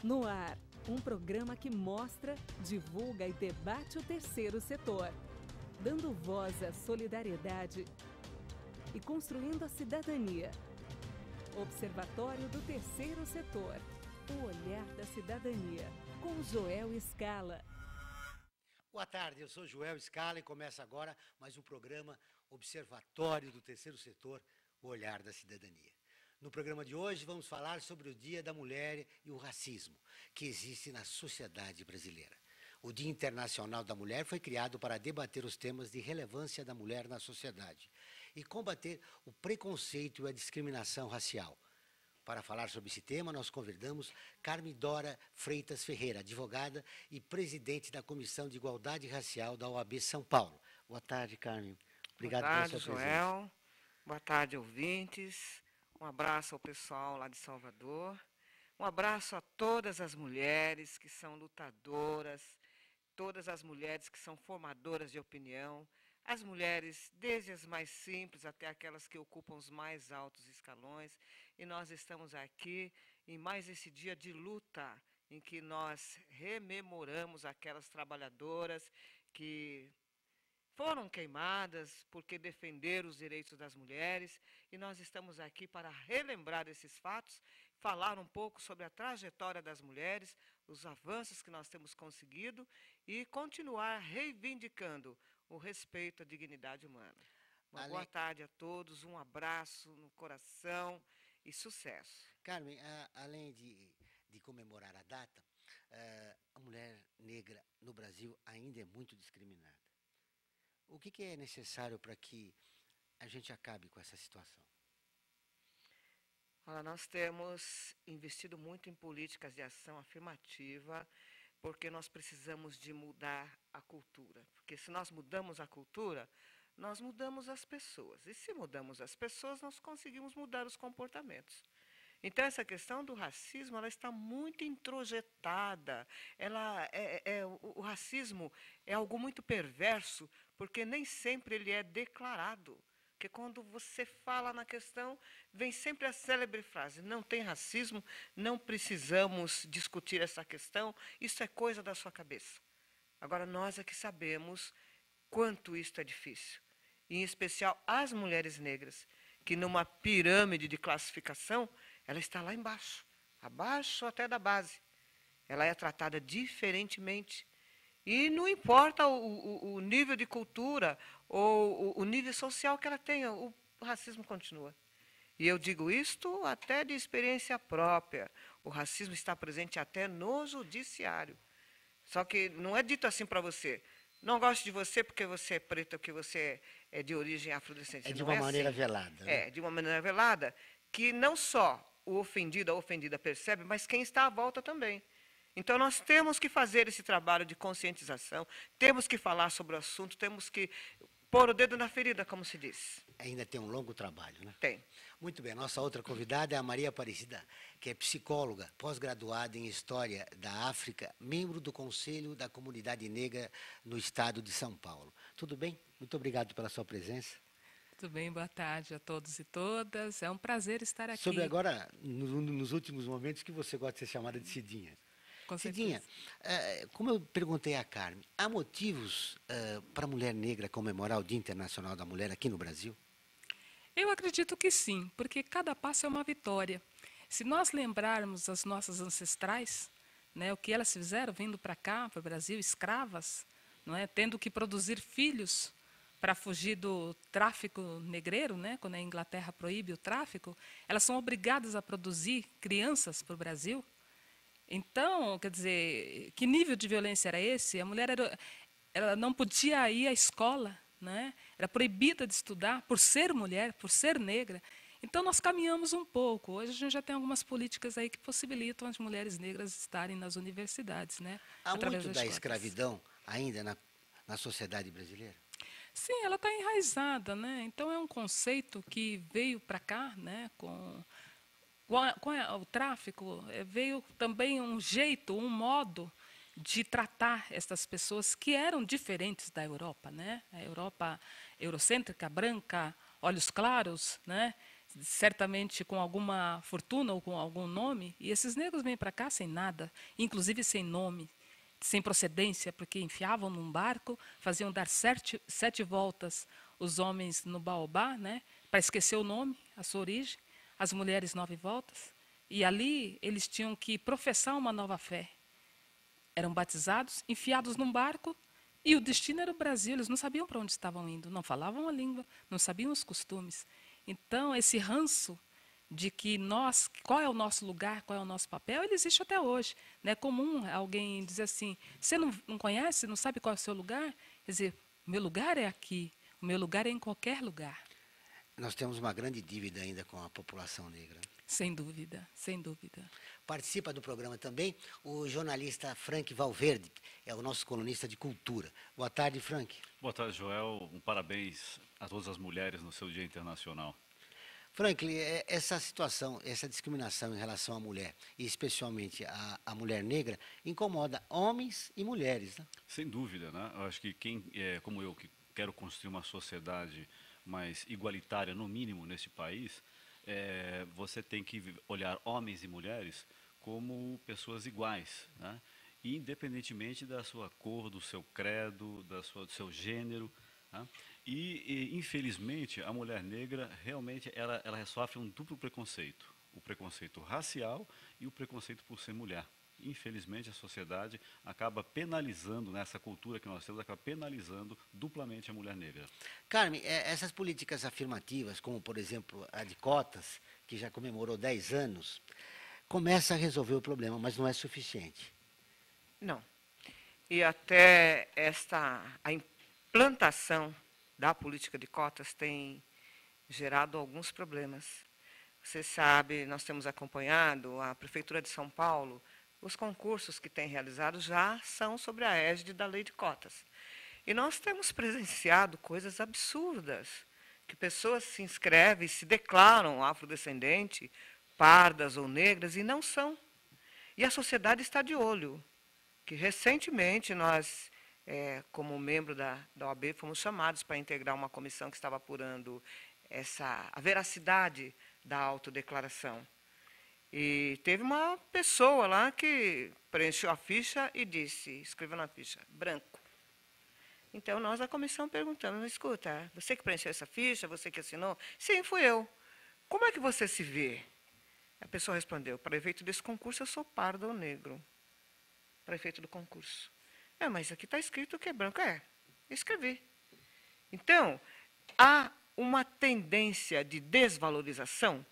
No ar, um programa que mostra, divulga e debate o terceiro setor, dando voz à solidariedade e construindo a cidadania. Observatório do Terceiro Setor, o olhar da cidadania, com Joel Scala. Boa tarde, eu sou Joel Scala e começa agora mais um programa Observatório do Terceiro Setor, o olhar da cidadania. No programa de hoje vamos falar sobre o Dia da Mulher e o racismo que existe na sociedade brasileira. O Dia Internacional da Mulher foi criado para debater os temas de relevância da mulher na sociedade e combater o preconceito e a discriminação racial. Para falar sobre esse tema, nós convidamos Carmen Dora Freitas Ferreira, advogada e presidente da Comissão de Igualdade Racial da OAB São Paulo. Boa tarde, Carmen. Obrigado pela sua presença. Boa tarde, Joel. Boa tarde, ouvintes. Um abraço ao pessoal lá de Salvador. Um abraço a todas as mulheres que são lutadoras, todas as mulheres que são formadoras de opinião, as mulheres, desde as mais simples até aquelas que ocupam os mais altos escalões. E nós estamos aqui em mais esse dia de luta, em que nós rememoramos aquelas trabalhadoras que foram queimadas porque defenderam os direitos das mulheres, e nós estamos aqui para relembrar esses fatos, falar um pouco sobre a trajetória das mulheres, os avanços que nós temos conseguido e continuar reivindicando o respeito à dignidade humana. Boa tarde a todos, um abraço no coração e sucesso. Carmen, além de comemorar a data, a mulher negra no Brasil ainda é muito discriminada. O que é necessário para que a gente acabe com essa situação? Olha, nós temos investido muito em políticas de ação afirmativa, porque nós precisamos de mudar a cultura. Porque se nós mudamos a cultura, nós mudamos as pessoas. E se mudamos as pessoas, nós conseguimos mudar os comportamentos. Então, essa questão do racismo, ela está muito introjetada. O racismo é algo muito perverso, porque nem sempre ele é declarado. Porque quando você fala na questão, vem sempre a célebre frase: não tem racismo, não precisamos discutir essa questão, isso é coisa da sua cabeça. Agora, nós é que sabemos quanto isso é difícil. E, em especial, as mulheres negras, que numa pirâmide de classificação, ela está lá embaixo, abaixo até da base. Ela é tratada diferentemente. E não importa o nível de cultura ou o nível social que ela tenha, o racismo continua. E eu digo isto até de experiência própria. O racismo está presente até no judiciário. Só que não é dito assim para você: não gosto de você porque você é preta, porque você é de origem afrodescendente. É de uma maneira velada. É, de uma maneira velada, que não só o ofendido, a ofendida percebe, mas quem está à volta também. Então, nós temos que fazer esse trabalho de conscientização, temos que falar sobre o assunto, temos que pôr o dedo na ferida, como se diz. Ainda tem um longo trabalho, né? Tem. Muito bem, nossa outra convidada é a Maria Aparecida, que é psicóloga, pós-graduada em História da África, membro do Conselho da Comunidade Negra no Estado de São Paulo. Tudo bem? Muito obrigado pela sua presença. Tudo bem, boa tarde a todos e todas. É um prazer estar aqui. Sobre agora, nos últimos momentos, que você gosta de ser chamada de Cidinha. Com Cidinha, como eu perguntei à Carmen, há motivos para a mulher negra comemorar o Dia Internacional da Mulher aqui no Brasil? Eu acredito que sim, porque cada passo é uma vitória. Se nós lembrarmos as nossas ancestrais, né, o que elas fizeram vindo para cá, para o Brasil, escravas, não é, tendo que produzir filhos para fugir do tráfico negreiro, né, quando a Inglaterra proíbe o tráfico, elas são obrigadas a produzir crianças para o Brasil. Então, quer dizer, que nível de violência era esse? A mulher ela não podia ir à escola, né? Era proibida de estudar por ser mulher, por ser negra. Então, nós caminhamos um pouco. Hoje a gente já tem algumas políticas aí que possibilitam as mulheres negras estarem nas universidades, né? Há muito da escravidão ainda na sociedade brasileira? Sim, ela está enraizada, né? Então, é um conceito que veio para cá, né, com o tráfico, veio também um jeito, um modo de tratar essas pessoas que eram diferentes da Europa, né? A Europa eurocêntrica, branca, olhos claros, né? certamente com alguma fortuna ou com algum nome, e esses negros vêm para cá sem nada, inclusive sem nome, sem procedência, porque enfiavam num barco, faziam dar 7 voltas os homens no baobá, né, para esquecer o nome, a sua origem, as mulheres 9 voltas, e ali eles tinham que professar uma nova fé. Eram batizados, enfiados num barco, e o destino era o Brasil. Eles não sabiam para onde estavam indo, não falavam a língua, não sabiam os costumes. Então, esse ranço de que nós, qual é o nosso lugar, qual é o nosso papel, ele existe até hoje. É comum alguém dizer assim, você não conhece, não sabe qual é o seu lugar? Quer dizer, o meu lugar é aqui, o meu lugar é em qualquer lugar. Nós temos uma grande dívida ainda com a população negra. Sem dúvida, sem dúvida. Participa do programa também o jornalista Frank Valverde, é o nosso colunista de cultura. Boa tarde, Frank. Boa tarde, Joel. Parabéns a todas as mulheres no seu Dia Internacional. Frank, essa situação, essa discriminação em relação à mulher, e especialmente a mulher negra, incomoda homens e mulheres, né? Sem dúvida, né? Eu acho que quem, como eu, que quero construir uma sociedade mais igualitária, no mínimo, nesse país, você tem que olhar homens e mulheres como pessoas iguais, né? Independentemente da sua cor, do seu credo, do seu gênero, né? Infelizmente, a mulher negra, realmente, ela sofre um duplo preconceito. O preconceito racial e o preconceito por ser mulher. Infelizmente, a sociedade acaba penalizando, nessa cultura que nós temos, acaba penalizando duplamente a mulher negra. Carmen, essas políticas afirmativas, como, por exemplo, a de cotas, que já comemorou 10 anos, começa a resolver o problema, mas não é suficiente. Não. E até a implantação da política de cotas tem gerado alguns problemas. Você sabe, nós temos acompanhado, a Prefeitura de São Paulo, os concursos que tem realizado já são sobre a égide da lei de cotas. E nós temos presenciado coisas absurdas, que pessoas se inscrevem, se declaram afrodescendente, pardas ou negras, e não são. E a sociedade está de olho, que recentemente nós, como membro da OAB, fomos chamados para integrar uma comissão que estava apurando a veracidade da autodeclaração. E teve uma pessoa lá que preencheu a ficha e escreveu na ficha, branco. Então, nós, a comissão, perguntamos, escuta, você que preencheu essa ficha, você que assinou? Sim, fui eu. Como é que você se vê? A pessoa respondeu, para efeito desse concurso, eu sou pardo ou negro. Para efeito do concurso. Mas aqui está escrito que é branco. Escrevi. Então, há uma tendência de desvalorização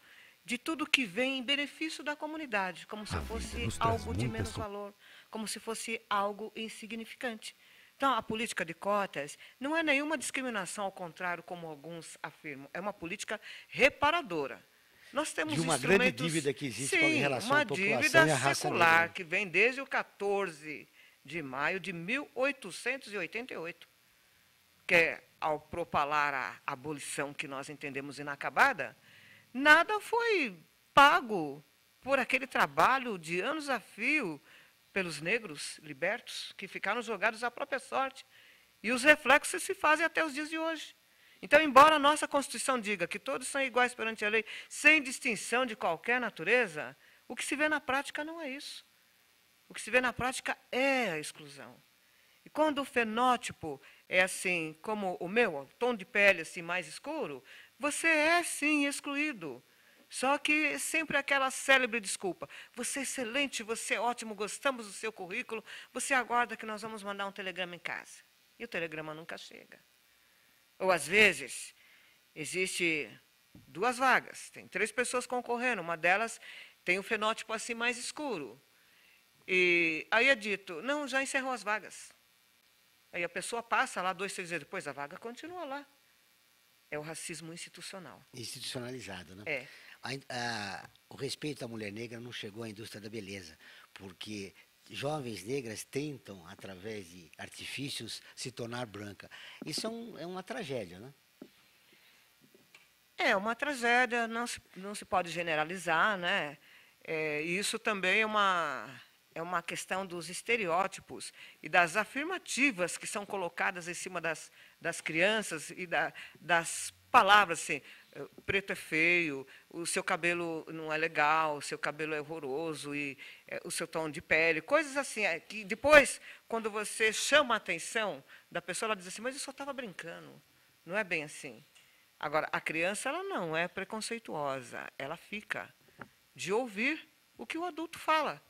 de tudo que vem em benefício da comunidade, como se fosse algo de menos valor, como se fosse algo insignificante. Então, a política de cotas não é nenhuma discriminação, ao contrário, como alguns afirmam, é uma política reparadora. Nós temos de uma grande dívida que existe com relação à população e à raça negra. Uma dívida secular, que vem desde o 14 de maio de 1888, que é, ao propalar a abolição que nós entendemos inacabada, nada foi pago por aquele trabalho de anos a fio pelos negros libertos, que ficaram jogados à própria sorte. E os reflexos se fazem até os dias de hoje. Então, embora a nossa Constituição diga que todos são iguais perante a lei, sem distinção de qualquer natureza, o que se vê na prática não é isso. O que se vê na prática é a exclusão. E quando o fenótipo é assim, como o meu, tom de pele assim mais escuro, você é, sim, excluído. Só que sempre aquela célebre desculpa. Você é excelente, você é ótimo, gostamos do seu currículo, você aguarda que nós vamos mandar um telegrama em casa. E o telegrama nunca chega. Ou, às vezes, existe 2 vagas, tem 3 pessoas concorrendo, uma delas tem um fenótipo assim mais escuro. E aí é dito, não, já encerrou as vagas. Aí a pessoa passa lá 2, 3 dias depois, a vaga continua lá. É o racismo institucional. Institucionalizado, né? É. O respeito à mulher negra não chegou à indústria da beleza, porque jovens negras tentam, através de artifícios, se tornar branca. Isso é uma tragédia, né? É uma tragédia, não se pode generalizar, né? Isso também é é uma questão dos estereótipos e das afirmativas que são colocadas em cima das crianças e das palavras, assim, preto é feio, o seu cabelo não é legal, o seu cabelo é horroroso, e o seu tom de pele, coisas assim, que depois, quando você chama a atenção da pessoa, ela diz assim, mas eu só estava brincando, não é bem assim. Agora, a criança, ela não é preconceituosa, ela fica de ouvir o que o adulto fala.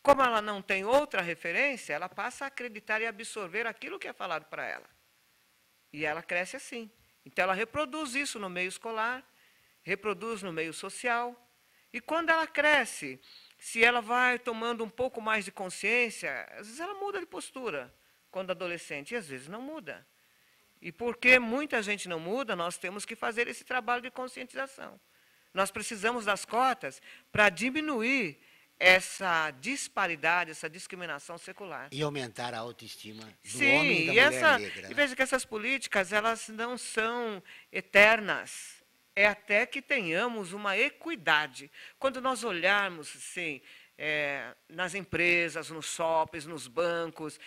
Como ela não tem outra referência, ela passa a acreditar e absorver aquilo que é falado para ela. E ela cresce assim. Então, ela reproduz isso no meio escolar, reproduz no meio social. E quando ela cresce, se ela vai tomando um pouco mais de consciência, às vezes ela muda de postura quando adolescente, e às vezes não muda. E porque muita gente não muda, nós temos que fazer esse trabalho de conscientização. Nós precisamos das cotas para diminuir essa disparidade, essa discriminação secular. E aumentar a autoestima do homem e da mulher negra. E veja que essas políticas, elas não são eternas. É até que tenhamos uma equidade. Quando nós olharmos, assim, nas empresas, nos shoppings, nos bancos,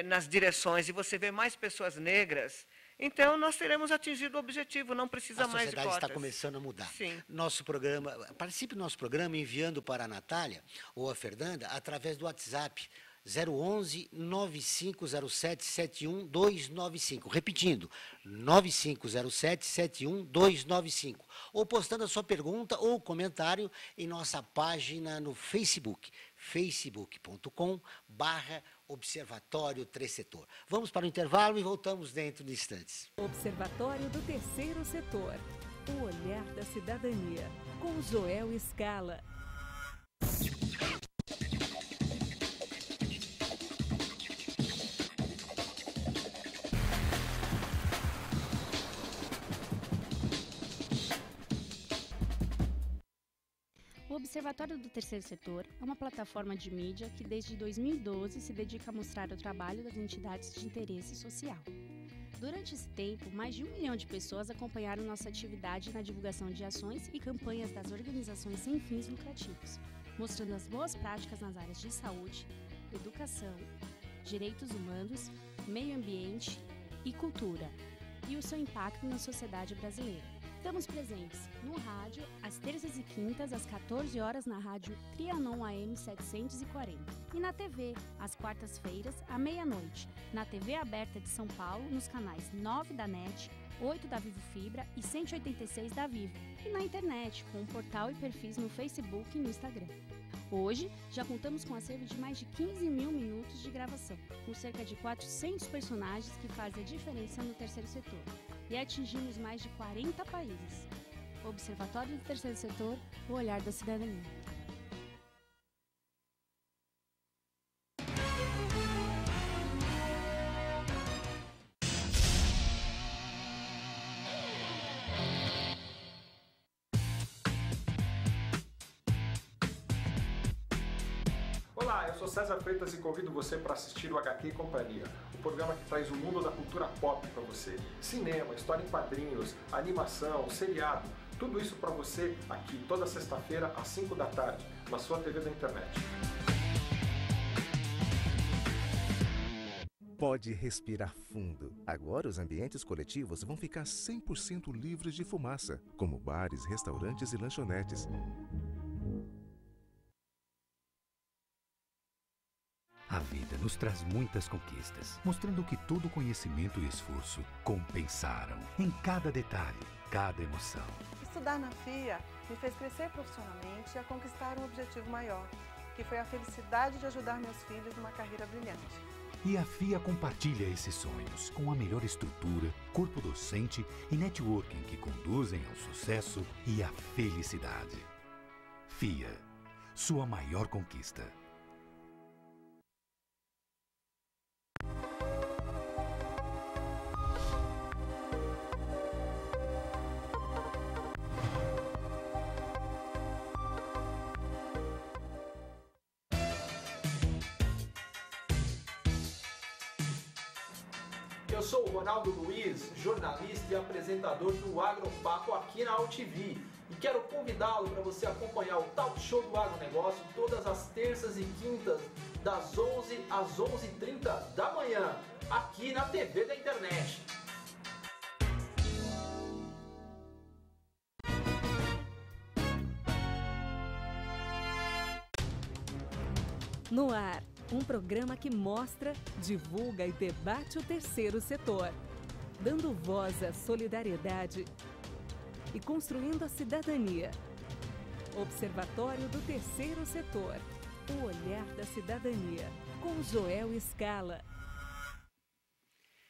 nas direções, e você vê mais pessoas negras, então nós teremos atingido o objetivo, não precisa mais de cotas. A sociedade está começando a mudar. Sim. Nosso programa, participe do nosso programa enviando para a Natália ou a Fernanda através do WhatsApp 011 9507 71295. Repetindo, 9507 71295. Ou postando a sua pergunta ou comentário em nossa página no Facebook, facebook.com/Observatório Tressetor. Vamos para o intervalo e voltamos dentro de instantes. Observatório do Terceiro Setor. O olhar da cidadania. Com Joel Scala. O Observatório do Terceiro Setor é uma plataforma de mídia que desde 2012 se dedica a mostrar o trabalho das entidades de interesse social. Durante esse tempo, mais de 1 milhão de pessoas acompanharam nossa atividade na divulgação de ações e campanhas das organizações sem fins lucrativos, mostrando as boas práticas nas áreas de saúde, educação, direitos humanos, meio ambiente e cultura, e o seu impacto na sociedade brasileira. Estamos presentes no rádio, às terças e quintas, às 14 horas, na rádio Trianon AM 740. E na TV, às quartas-feiras, à meia-noite, na TV aberta de São Paulo, nos canais 9 da NET, 8 da Vivo Fibra e 186 da Vivo. E na internet, com um portal e perfis no Facebook e no Instagram. Hoje, já contamos com um acervo de mais de 15 mil minutos de gravação, com cerca de 400 personagens que fazem a diferença no terceiro setor. E atingimos mais de 40 países. Observatório do Terceiro Setor, o olhar da cidadania. Olá, eu sou César Freitas e convido você para assistir o HQ e Companhia, o programa que traz o mundo da cultura pop para você. Cinema, história em quadrinhos, animação, seriado, tudo isso para você aqui toda sexta-feira às 5 da tarde, na sua TV da internet. Pode respirar fundo. Agora os ambientes coletivos vão ficar 100% livres de fumaça, como bares, restaurantes e lanchonetes. A vida nos traz muitas conquistas, mostrando que todo conhecimento e esforço compensaram em cada detalhe, cada emoção. Estudar na FIA me fez crescer profissionalmente e a conquistar um objetivo maior, que foi a felicidade de ajudar meus filhos numa carreira brilhante. E a FIA compartilha esses sonhos com a melhor estrutura, corpo docente e networking que conduzem ao sucesso e à felicidade. FIA, sua maior conquista. Eu sou o Ronaldo Luiz, jornalista e apresentador do Agropapo aqui na UTV. E quero convidá-lo para você acompanhar o Talk Show do Agronegócio todas as terças e quintas, das 11 às 11h30 da manhã, aqui na TV da internet. No ar, um programa que mostra, divulga e debate o terceiro setor, dando voz à solidariedade e construindo a cidadania. Observatório do Terceiro Setor, o olhar da cidadania, com Joel Scala.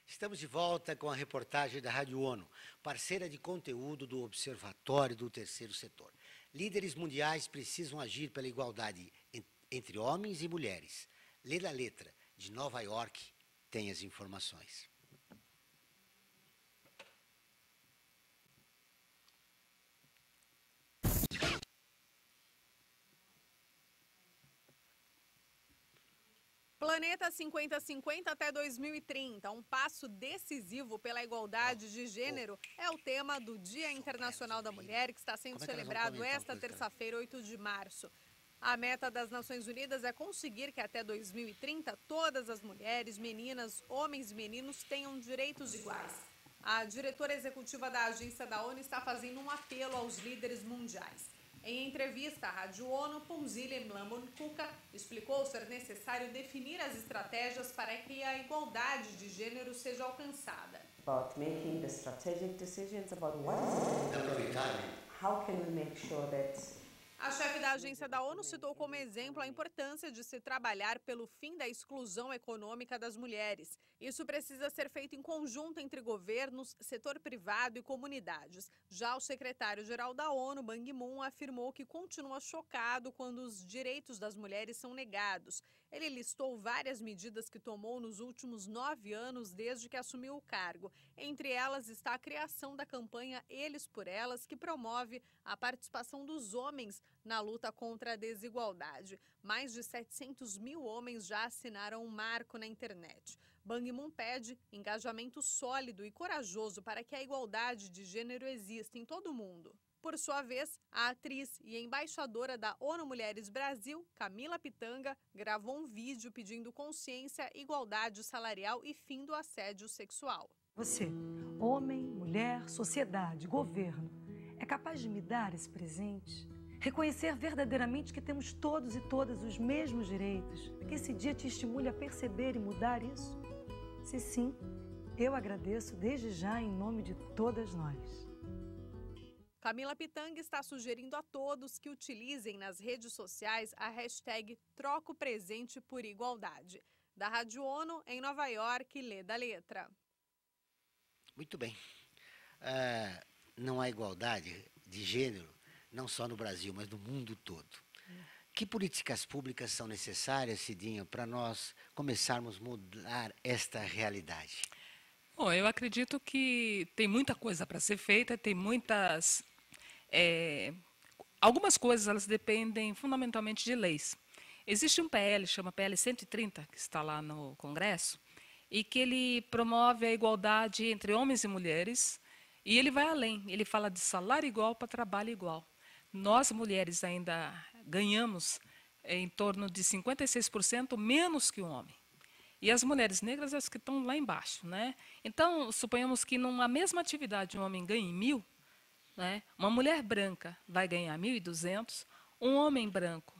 Estamos de volta com a reportagem da Rádio ONU, parceira de conteúdo do Observatório do Terceiro Setor. Líderes mundiais precisam agir pela igualdade entre homens e mulheres. Lê da Letra, de Nova York, tem as informações. Planeta 50-50 até 2030, um passo decisivo pela igualdade de gênero, é o tema do Dia Internacional da Mulher, que está sendo celebrado esta terça-feira, 8 de março. A meta das Nações Unidas é conseguir que até 2030 todas as mulheres, meninas, homens e meninos tenham direitos iguais. A diretora executiva da agência da ONU está fazendo um apelo aos líderes mundiais. Em entrevista à Rádio ONU, Phumzile Mlambo-Ngcuka explicou ser necessário definir as estratégias para que a igualdade de gênero seja alcançada. About making the strategic decisions about what is how can we make sure that a chefe da agência da ONU citou como exemplo a importância de se trabalhar pelo fim da exclusão econômica das mulheres. Isso precisa ser feito em conjunto entre governos, setor privado e comunidades. Já o secretário-geral da ONU, Ban Ki-moon, afirmou que continua chocado quando os direitos das mulheres são negados. Ele listou várias medidas que tomou nos últimos 9 anos desde que assumiu o cargo. Entre elas está a criação da campanha Eles por Elas, que promove a participação dos homens na luta contra a desigualdade. Mais de 700 mil homens já assinaram um marco na internet. Ban Ki-moon pede engajamento sólido e corajoso para que a igualdade de gênero exista em todo o mundo. Por sua vez, a atriz e embaixadora da ONU Mulheres Brasil, Camila Pitanga, gravou um vídeo pedindo consciência, igualdade salarial e fim do assédio sexual. Você, homem, mulher, sociedade, governo, é capaz de me dar esse presente? Reconhecer verdadeiramente que temos todos e todas os mesmos direitos? Que esse dia te estimule a perceber e mudar isso? Se sim, eu agradeço desde já em nome de todas nós. Camila Pitanga está sugerindo a todos que utilizem nas redes sociais a hashtag Troco Presente por Igualdade. Da Rádio ONU, em Nova York, Lê da Letra. Muito bem. Não há igualdade de gênero, não só no Brasil, mas no mundo todo. Que políticas públicas são necessárias, Cidinha, para nós começarmos a mudar esta realidade? Bom, eu acredito que tem muita coisa para ser feita, tem muitas... algumas coisas elas dependem fundamentalmente de leis. Existe um PL, chama PL 130, que está lá no Congresso, e que ele promove a igualdade entre homens e mulheres, e ele vai além, ele fala de salário igual para trabalho igual. Nós, mulheres, ainda ganhamos em torno de 56% menos que o homem. E as mulheres negras, as que estão lá embaixo, né? Então, suponhamos que numa mesma atividade um homem ganhe 1.000, né? Uma mulher branca vai ganhar 1.200, um homem branco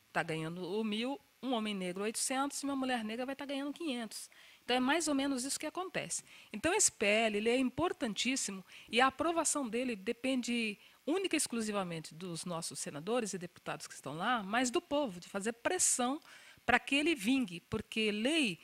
está ganhando o 1.000, um homem negro 800 e uma mulher negra vai estar ganhando 500. Então, é mais ou menos isso que acontece. Então, esse PL ele é importantíssimo e a aprovação dele depende única e exclusivamente dos nossos senadores e deputados que estão lá, mas do povo, de fazer pressão para que ele vingue, porque lei,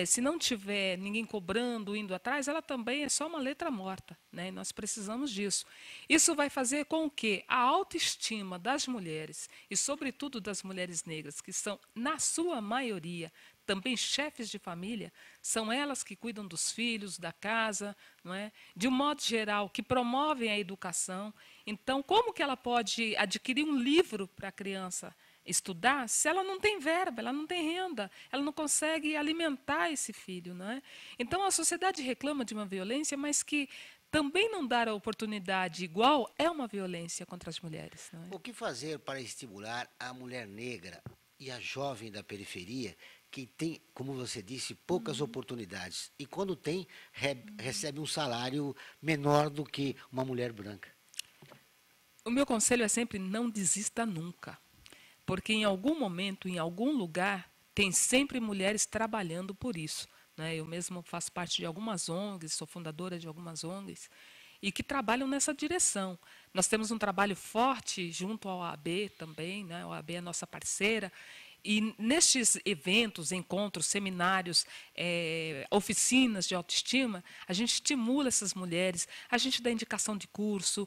se não tiver ninguém cobrando, indo atrás, ela também é só uma letra morta, né? E nós precisamos disso. Isso vai fazer com que a autoestima das mulheres, e sobretudo das mulheres negras, que são, na sua maioria, também chefes de família, são elas que cuidam dos filhos, da casa, não é? De um modo geral, que promovem a educação. Então, como que ela pode adquirir um livro para a criança estudar se ela não tem verba, ela não tem renda, ela não consegue alimentar esse filho, não é? Então a sociedade reclama de uma violência, mas que também não dar a oportunidade igual é uma violência contra as mulheres, não é? O que fazer para estimular a mulher negra e a jovem da periferia que tem, como você disse, poucas oportunidades e quando tem, recebe um salário menor do que uma mulher branca? O meu conselho é sempre não desista nunca, porque em algum momento, em algum lugar, tem sempre mulheres trabalhando por isso, né? Eu mesmo faço parte de algumas ONGs, sou fundadora de algumas ONGs, e que trabalham nessa direção. Nós temos um trabalho forte junto ao OAB também, né? A OAB é nossa parceira, e nestes eventos, encontros, seminários, oficinas de autoestima, a gente estimula essas mulheres, a gente dá indicação de curso,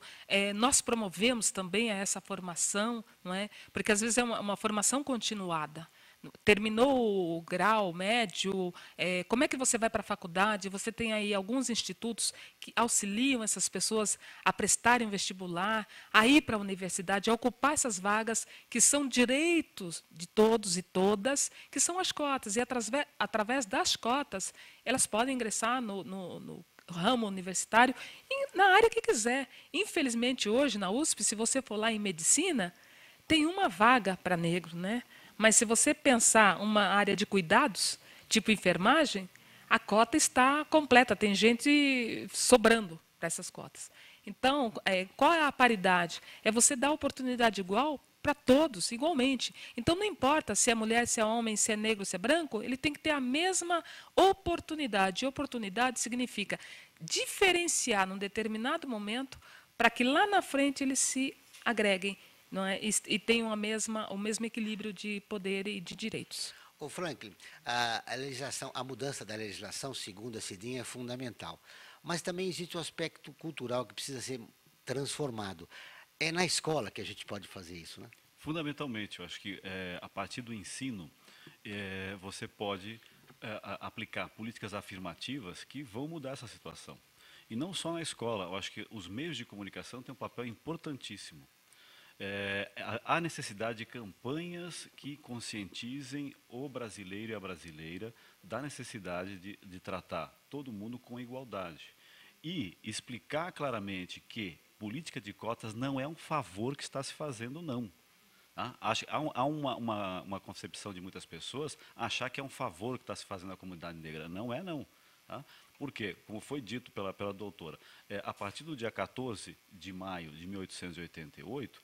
nós promovemos também essa formação, não é? Porque às vezes é uma formação continuada. Terminou o grau médio, como é que você vai para a faculdade? Você tem aí alguns institutos que auxiliam essas pessoas a prestarem vestibular, a ir para a universidade, a ocupar essas vagas que são direitos de todos e todas, que são as cotas. E através das cotas, elas podem ingressar no ramo universitário e na área que quiser. Infelizmente, hoje, na USP, se você for lá em medicina, tem uma vaga para negro, né? Mas se você pensar uma área de cuidados, tipo enfermagem, a cota está completa, tem gente sobrando para essas cotas. Então, qual é a paridade? É você dar oportunidade igual para todos, igualmente. Então, não importa se é mulher, se é homem, se é negro, se é branco, ele tem que ter a mesma oportunidade. E oportunidade significa diferenciar num determinado momento para que lá na frente eles se agreguem, não é? E tenham o mesmo equilíbrio de poder e de direitos. Ô Franklin, a mudança da legislação, segundo a Cidinha, é fundamental. Mas também existe um aspecto cultural que precisa ser transformado. É na escola que a gente pode fazer isso, né? Fundamentalmente, eu acho que a partir do ensino, você pode aplicar políticas afirmativas que vão mudar essa situação. E não só na escola, eu acho que os meios de comunicação têm um papel importantíssimo. Há necessidade de campanhas que conscientizem o brasileiro e a brasileira da necessidade de tratar todo mundo com igualdade. E explicar claramente que política de cotas não é um favor que está se fazendo, não. Tá? Há uma concepção de muitas pessoas achar que é um favor que está se fazendo à comunidade negra. Não é, não. Tá? Por quê? Como foi dito pela doutora, a partir do dia 14 de maio de 1888,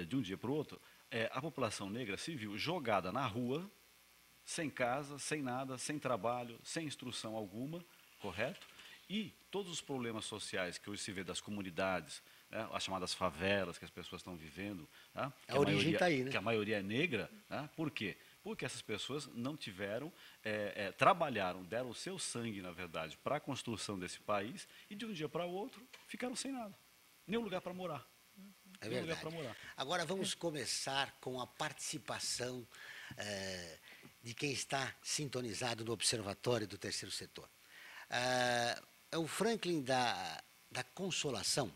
de um dia para o outro, a população negra se viu jogada na rua, sem casa, sem nada, sem trabalho, sem instrução alguma, correto? E todos os problemas sociais que hoje se vê das comunidades, né, as chamadas favelas que as pessoas estão vivendo, tá? A origem está aí, né? Que a maioria é negra, tá? Por quê? Porque essas pessoas não tiveram, trabalharam, deram o seu sangue, na verdade, para a construção desse país e de um dia para o outro ficaram sem nada, nem um lugar para morar. É verdade. Agora vamos começar com a participação de quem está sintonizado no Observatório do Terceiro Setor. É o Franklin da Consolação.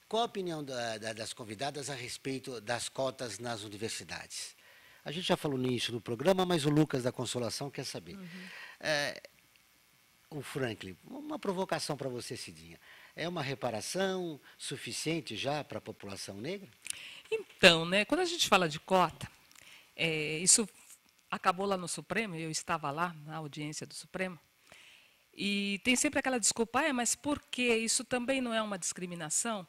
Qual a opinião das convidadas a respeito das cotas nas universidades? A gente já falou nisso no programa, mas o Lucas da Consolação quer saber. O Franklin, uma provocação para você, Cidinha. É uma reparação suficiente já para a população negra? Então, né, quando a gente fala de cota, isso acabou lá no Supremo, eu estava lá na audiência do Supremo, e tem sempre aquela desculpa, mas por quê? Isso também não é uma discriminação?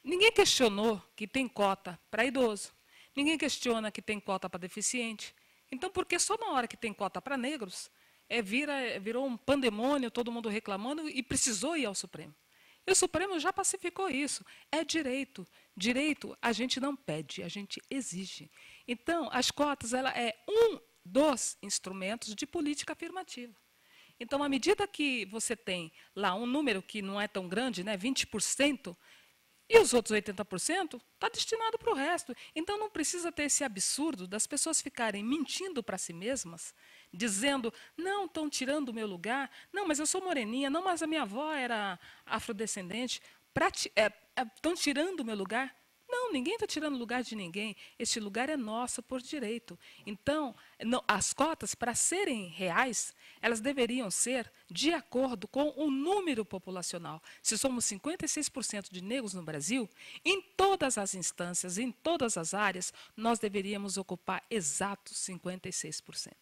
Ninguém questionou que tem cota para idoso, ninguém questiona que tem cota para deficiente. Então, por que só na hora que tem cota para negros, virou um pandemônio, todo mundo reclamando e precisou ir ao Supremo? E o Supremo já pacificou isso. É direito. Direito a gente não pede, a gente exige. Então, as cotas ela é um dos instrumentos de política afirmativa. Então, à medida que você tem lá um número que não é tão grande, né, 20%, e os outros 80% está destinado para o resto. Então, não precisa ter esse absurdo das pessoas ficarem mentindo para si mesmas, dizendo, não, estão tirando o meu lugar, não, mas eu sou moreninha, não, mas a minha avó era afrodescendente, estão tirando o meu lugar. Não, Não, ninguém está tirando o lugar de ninguém. Este lugar é nosso por direito. Então, as cotas, para serem reais, elas deveriam ser de acordo com o número populacional. Se somos 56% de negros no Brasil, em todas as instâncias, em todas as áreas, nós deveríamos ocupar exatos 56%.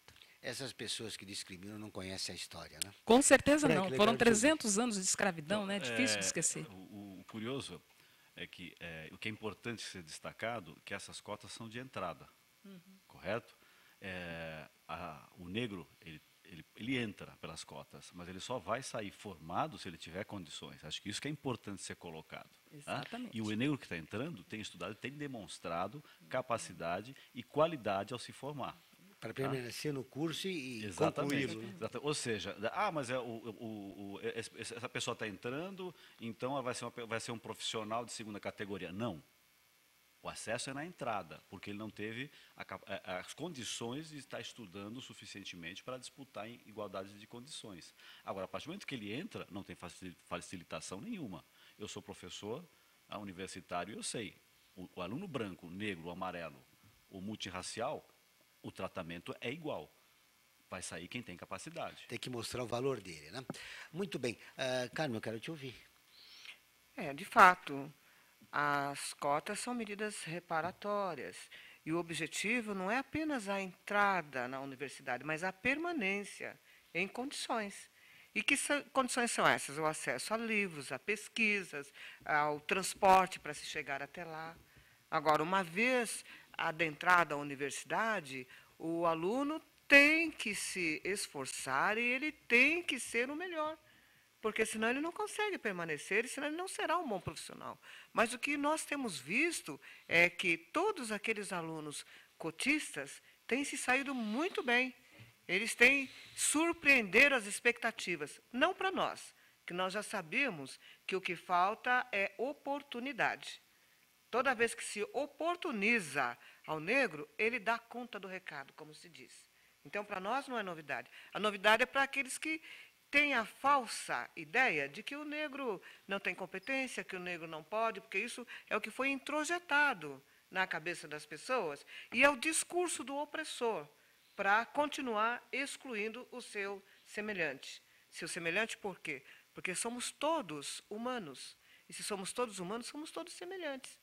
Essas pessoas que discriminam não conhecem a história, né? Com certeza não. Foram 300 anos de escravidão, né? Difícil de esquecer. O curioso é que o que é importante ser destacado é que essas cotas são de entrada, correto? O negro, ele entra pelas cotas, mas ele só vai sair formado se ele tiver condições. Acho que isso que é importante ser colocado. Exatamente. Tá? E o negro que está entrando tem estudado, tem demonstrado capacidade e qualidade ao se formar. Para permanecer no curso e Exatamente. concluí-lo. Ou seja, mas essa pessoa está entrando, então ela vai ser um profissional de segunda categoria. Não. O acesso é na entrada, porque ele não teve as condições de estar estudando suficientemente para disputar em igualdade de condições. Agora, a partir do momento que ele entra, não tem facilitação nenhuma. Eu sou professor universitário e eu sei, o aluno branco, negro, amarelo, o multirracial, o tratamento é igual. Vai sair quem tem capacidade. Tem que mostrar o valor dele, né? Muito bem. Carmen, eu quero te ouvir. De fato, as cotas são medidas reparatórias. E o objetivo não é apenas a entrada na universidade, mas a permanência em condições. E que condições são essas? O acesso a livros, a pesquisas, ao transporte para se chegar até lá. Agora, uma vez adentrada à universidade, o aluno tem que se esforçar e ele tem que ser o melhor, porque senão ele não consegue permanecer e senão ele não será um bom profissional. Mas o que nós temos visto é que todos aqueles alunos cotistas têm se saído muito bem. Eles têm surpreendido as expectativas, não para nós, que nós já sabíamos que o que falta é oportunidade. Toda vez que se oportuniza ao negro, ele dá conta do recado, como se diz. Então, para nós não é novidade. A novidade é para aqueles que têm a falsa ideia de que o negro não tem competência, que o negro não pode, porque isso é o que foi introjetado na cabeça das pessoas, e é o discurso do opressor para continuar excluindo o seu semelhante. Seu semelhante por quê? Porque somos todos humanos. E se somos todos humanos, somos todos semelhantes.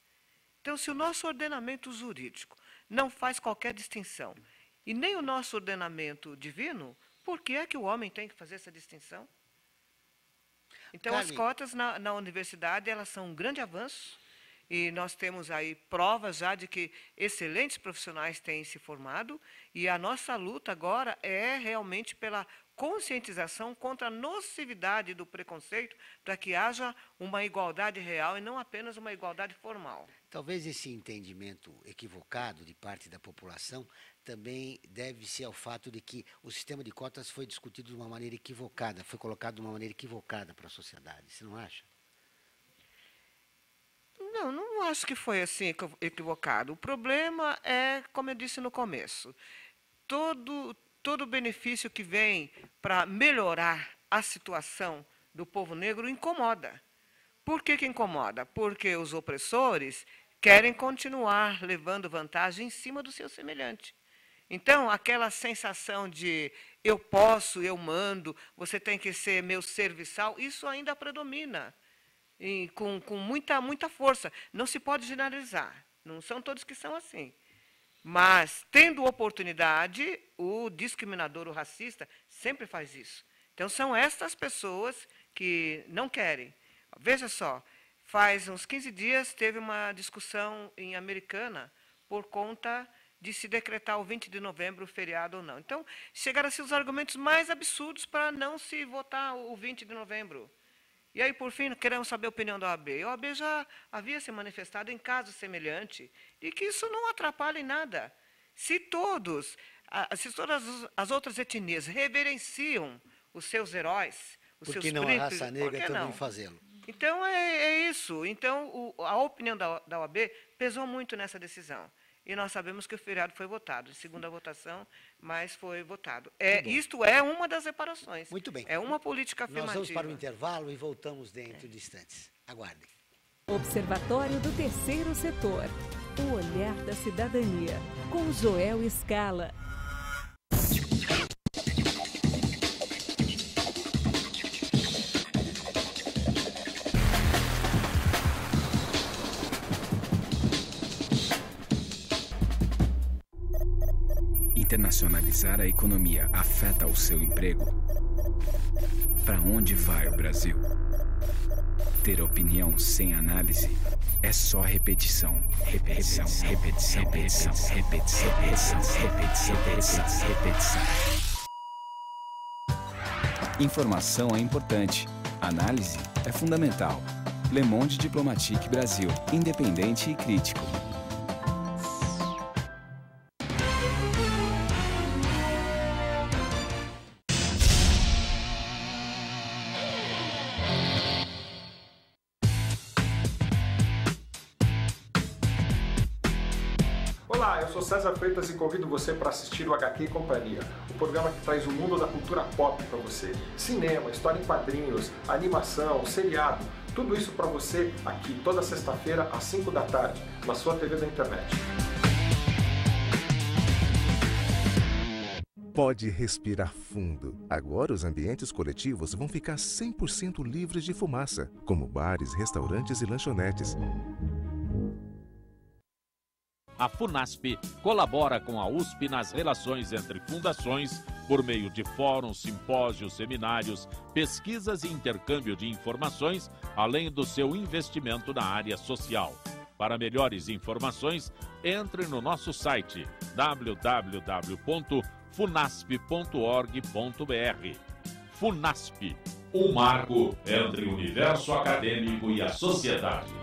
Então, se o nosso ordenamento jurídico não faz qualquer distinção, e nem o nosso ordenamento divino, por que é que o homem tem que fazer essa distinção? Então, Carmen, as cotas na universidade, elas são um grande avanço, e nós temos aí provas já de que excelentes profissionais têm se formado, e a nossa luta agora é realmente pela conscientização contra a nocividade do preconceito, para que haja uma igualdade real e não apenas uma igualdade formal. Talvez esse entendimento equivocado de parte da população também deve-se ao fato de que o sistema de cotas foi discutido de uma maneira equivocada, foi colocado de uma maneira equivocada para a sociedade. Você não acha? Não acho que foi assim equivocado. O problema é, como eu disse no começo, todo benefício que vem para melhorar a situação do povo negro incomoda. Por que incomoda? Porque os opressores querem continuar levando vantagem em cima do seu semelhante. Então, aquela sensação de eu posso, eu mando, você tem que ser meu serviçal, isso ainda predomina. E com muita força. Não se pode generalizar. Não são todos que são assim. Mas, tendo oportunidade, o discriminador, o racista, sempre faz isso. Então, são estas pessoas que não querem. Veja só, faz uns 15 dias teve uma discussão em Americana por conta de se decretar o 20 de novembro feriado ou não. Então, chegaram-se os argumentos mais absurdos para não se votar o 20 de novembro. E aí, por fim, queremos saber a opinião da OAB. A OAB já havia se manifestado em caso semelhante e que isso não atrapalha em nada. Se todas as outras etnias reverenciam os seus heróis, os seus príncipes... Por que não a raça negra também fazê-lo? Então, é isso. Então, a opinião da OAB pesou muito nessa decisão. E nós sabemos que o feriado foi votado, em segunda votação, mas foi votado. Isto é uma das reparações. Muito bem. É uma política afirmativa. Nós vamos para o intervalo e voltamos dentro de instantes. Aguardem. Observatório do Terceiro Setor. O olhar da cidadania. Com Joel Scala. Internacionalizar a economia afeta o seu emprego? Para onde vai o Brasil? Ter opinião sem análise é só repetição. Repetição, repetição, repetição, repetição, repetição, repetição, repetição, repetição. Informação é importante. Análise é fundamental. Le Monde Diplomatique Brasil. Independente e crítico. Olá, eu sou César Freitas e convido você para assistir o HQ e Companhia, o programa que traz o mundo da cultura pop para você. Cinema, história em quadrinhos, animação, seriado, tudo isso para você aqui toda sexta-feira às 5 da tarde, na sua TV da internet. Pode respirar fundo. Agora os ambientes coletivos vão ficar 100% livres de fumaça, como bares, restaurantes e lanchonetes. A FUNASP colabora com a USP nas relações entre fundações por meio de fóruns, simpósios, seminários, pesquisas e intercâmbio de informações, além do seu investimento na área social. Para melhores informações, entre no nosso site www.funasp.org.br. FUNASP, um marco entre o universo acadêmico e a sociedade.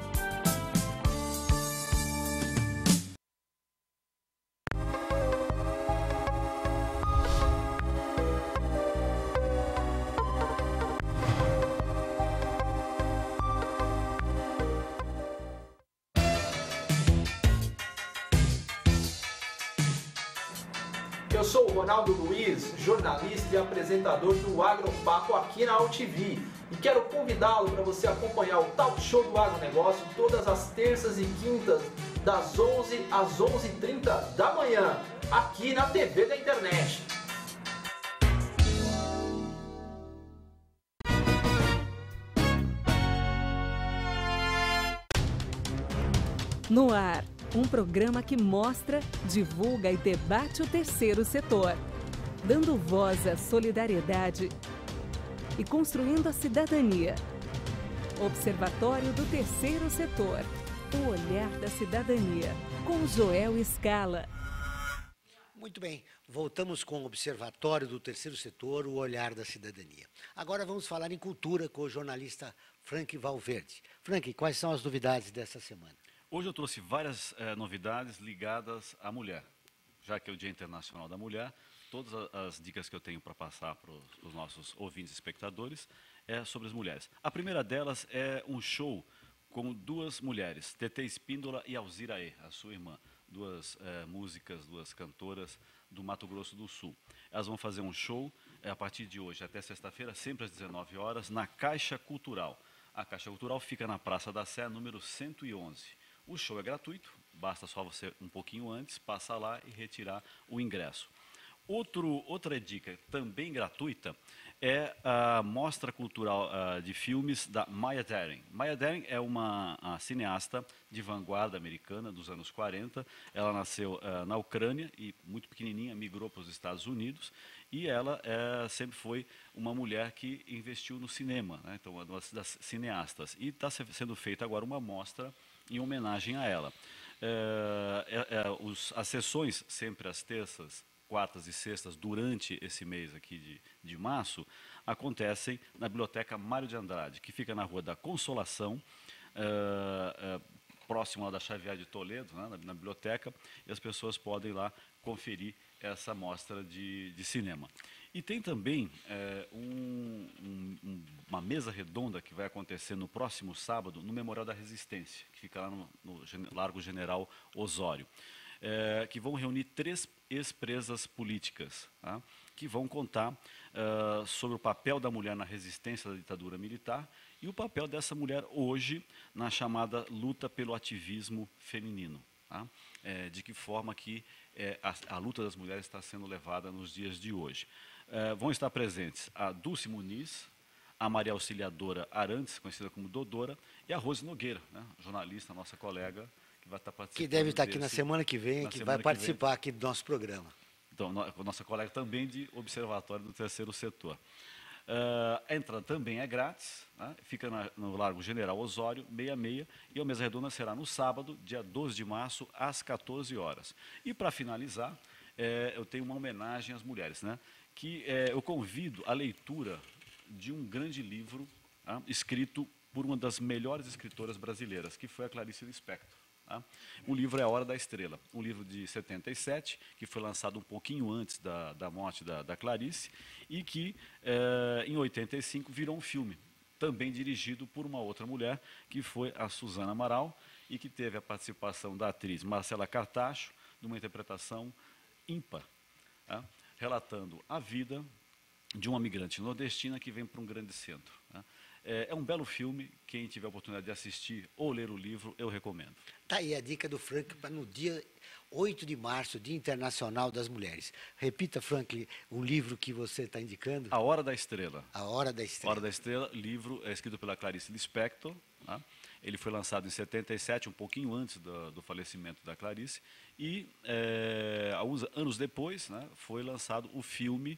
Eu sou o Ronaldo Luiz, jornalista e apresentador do Agropapo aqui na UTV. E quero convidá-lo para você acompanhar o Talk Show do Agronegócio todas as terças e quintas, das 11 às 11h30 da manhã, aqui na TV da internet. No ar, um programa que mostra, divulga e debate o terceiro setor, dando voz à solidariedade e construindo a cidadania. Observatório do Terceiro Setor, o olhar da cidadania, com Joel Scala. Muito bem, voltamos com o Observatório do Terceiro Setor, o olhar da cidadania. Agora vamos falar em cultura com o jornalista Frank Valverde. Frank, quais são as novidades dessa semana? Hoje eu trouxe várias novidades ligadas à mulher. Já que é o Dia Internacional da Mulher, todas as dicas que eu tenho para passar para os nossos ouvintes e espectadores é sobre as mulheres. A primeira delas é um show com duas mulheres, Tetê Espíndola e Alzira E, a sua irmã. Duas músicas, duas cantoras do Mato Grosso do Sul. Elas vão fazer um show a partir de hoje até sexta-feira, sempre às 19 horas, na Caixa Cultural. A Caixa Cultural fica na Praça da Sé, número 111. O show é gratuito, basta só você um pouquinho antes passar lá e retirar o ingresso. Outra dica também gratuita é a Mostra Cultural de Filmes da Maya Deren. Maya Deren é uma cineasta de vanguarda americana dos anos 40. Ela nasceu na Ucrânia e, muito pequenininha, migrou para os Estados Unidos. E ela sempre foi uma mulher que investiu no cinema, né? Então, uma das cineastas. E está sendo feita agora uma mostra em homenagem a ela. As sessões, sempre às terças, quartas e sextas, durante esse mês aqui de março, acontecem na Biblioteca Mário de Andrade, que fica na Rua da Consolação, próximo lá da Xavier de Toledo, né, na biblioteca, e as pessoas podem lá conferir essa mostra de cinema. E tem também uma mesa redonda que vai acontecer no próximo sábado, no Memorial da Resistência, que fica lá no Largo General Osório, que vão reunir 3 ex-presas políticas, tá? que vão contar sobre o papel da mulher na resistência da ditadura militar e o papel dessa mulher hoje na chamada luta pelo ativismo feminino. Tá? De que forma que a luta das mulheres está sendo levada nos dias de hoje. Vão estar presentes a Dulce Muniz, a Maria Auxiliadora Arantes, conhecida como Dodora, e a Rose Nogueira, né, jornalista, nossa colega, que vai estar participando. Que deve estar aqui na semana que vem, que vai participar aqui do nosso programa. Então, nossa colega também de Observatório do Terceiro Setor. A entrada também é grátis, né? Fica no Largo General Osório, 66, e a mesa redonda será no sábado, dia 12 de março, às 14 horas. E, para finalizar, eu tenho uma homenagem às mulheres, né? Que eu convido a leitura de um grande livro, tá? Escrito por uma das melhores escritoras brasileiras, que foi a Clarice Lispector. Tá? O livro é A Hora da Estrela, um livro de 77, que foi lançado um pouquinho antes da morte da Clarice, e que, em 85, virou um filme, também dirigido por uma outra mulher, que foi a Suzana Amaral, e que teve a participação da atriz Marcela Cartacho, numa interpretação ímpar, tá? Relatando a vida de uma migrante nordestina que vem para um grande centro. Tá? É um belo filme, quem tiver a oportunidade de assistir ou ler o livro, eu recomendo. Tá aí a dica do Frank para no dia 8 de março, Dia Internacional das Mulheres. Repita, Frank, o livro que você está indicando. A Hora da Estrela. A Hora da Estrela. A Hora da Estrela, livro escrito pela Clarice Lispector. Tá? Ele foi lançado em 77, um pouquinho antes do falecimento da Clarice. E, alguns anos depois, né, foi lançado o filme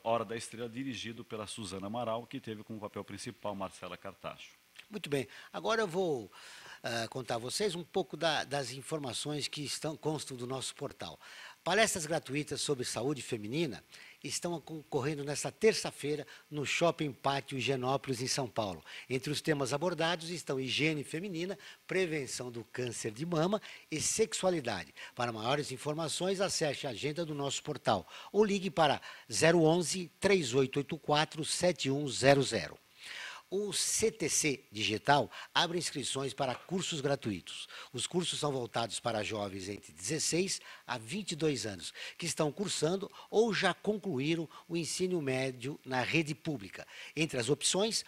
Hora da Estrela, dirigido pela Suzana Amaral, que teve como papel principal Marcela Cartacho. Muito bem. Agora eu vou contar a vocês um pouco das informações que constam do nosso portal. Palestras gratuitas sobre saúde feminina estão ocorrendo nesta terça-feira no Shopping Pátio Higienópolis, em São Paulo. Entre os temas abordados estão higiene feminina, prevenção do câncer de mama e sexualidade. Para maiores informações, acesse a agenda do nosso portal ou ligue para 011 3884 7100. O CTC Digital abre inscrições para cursos gratuitos. Os cursos são voltados para jovens entre 16 a 22 anos, que estão cursando ou já concluíram o ensino médio na rede pública. Entre as opções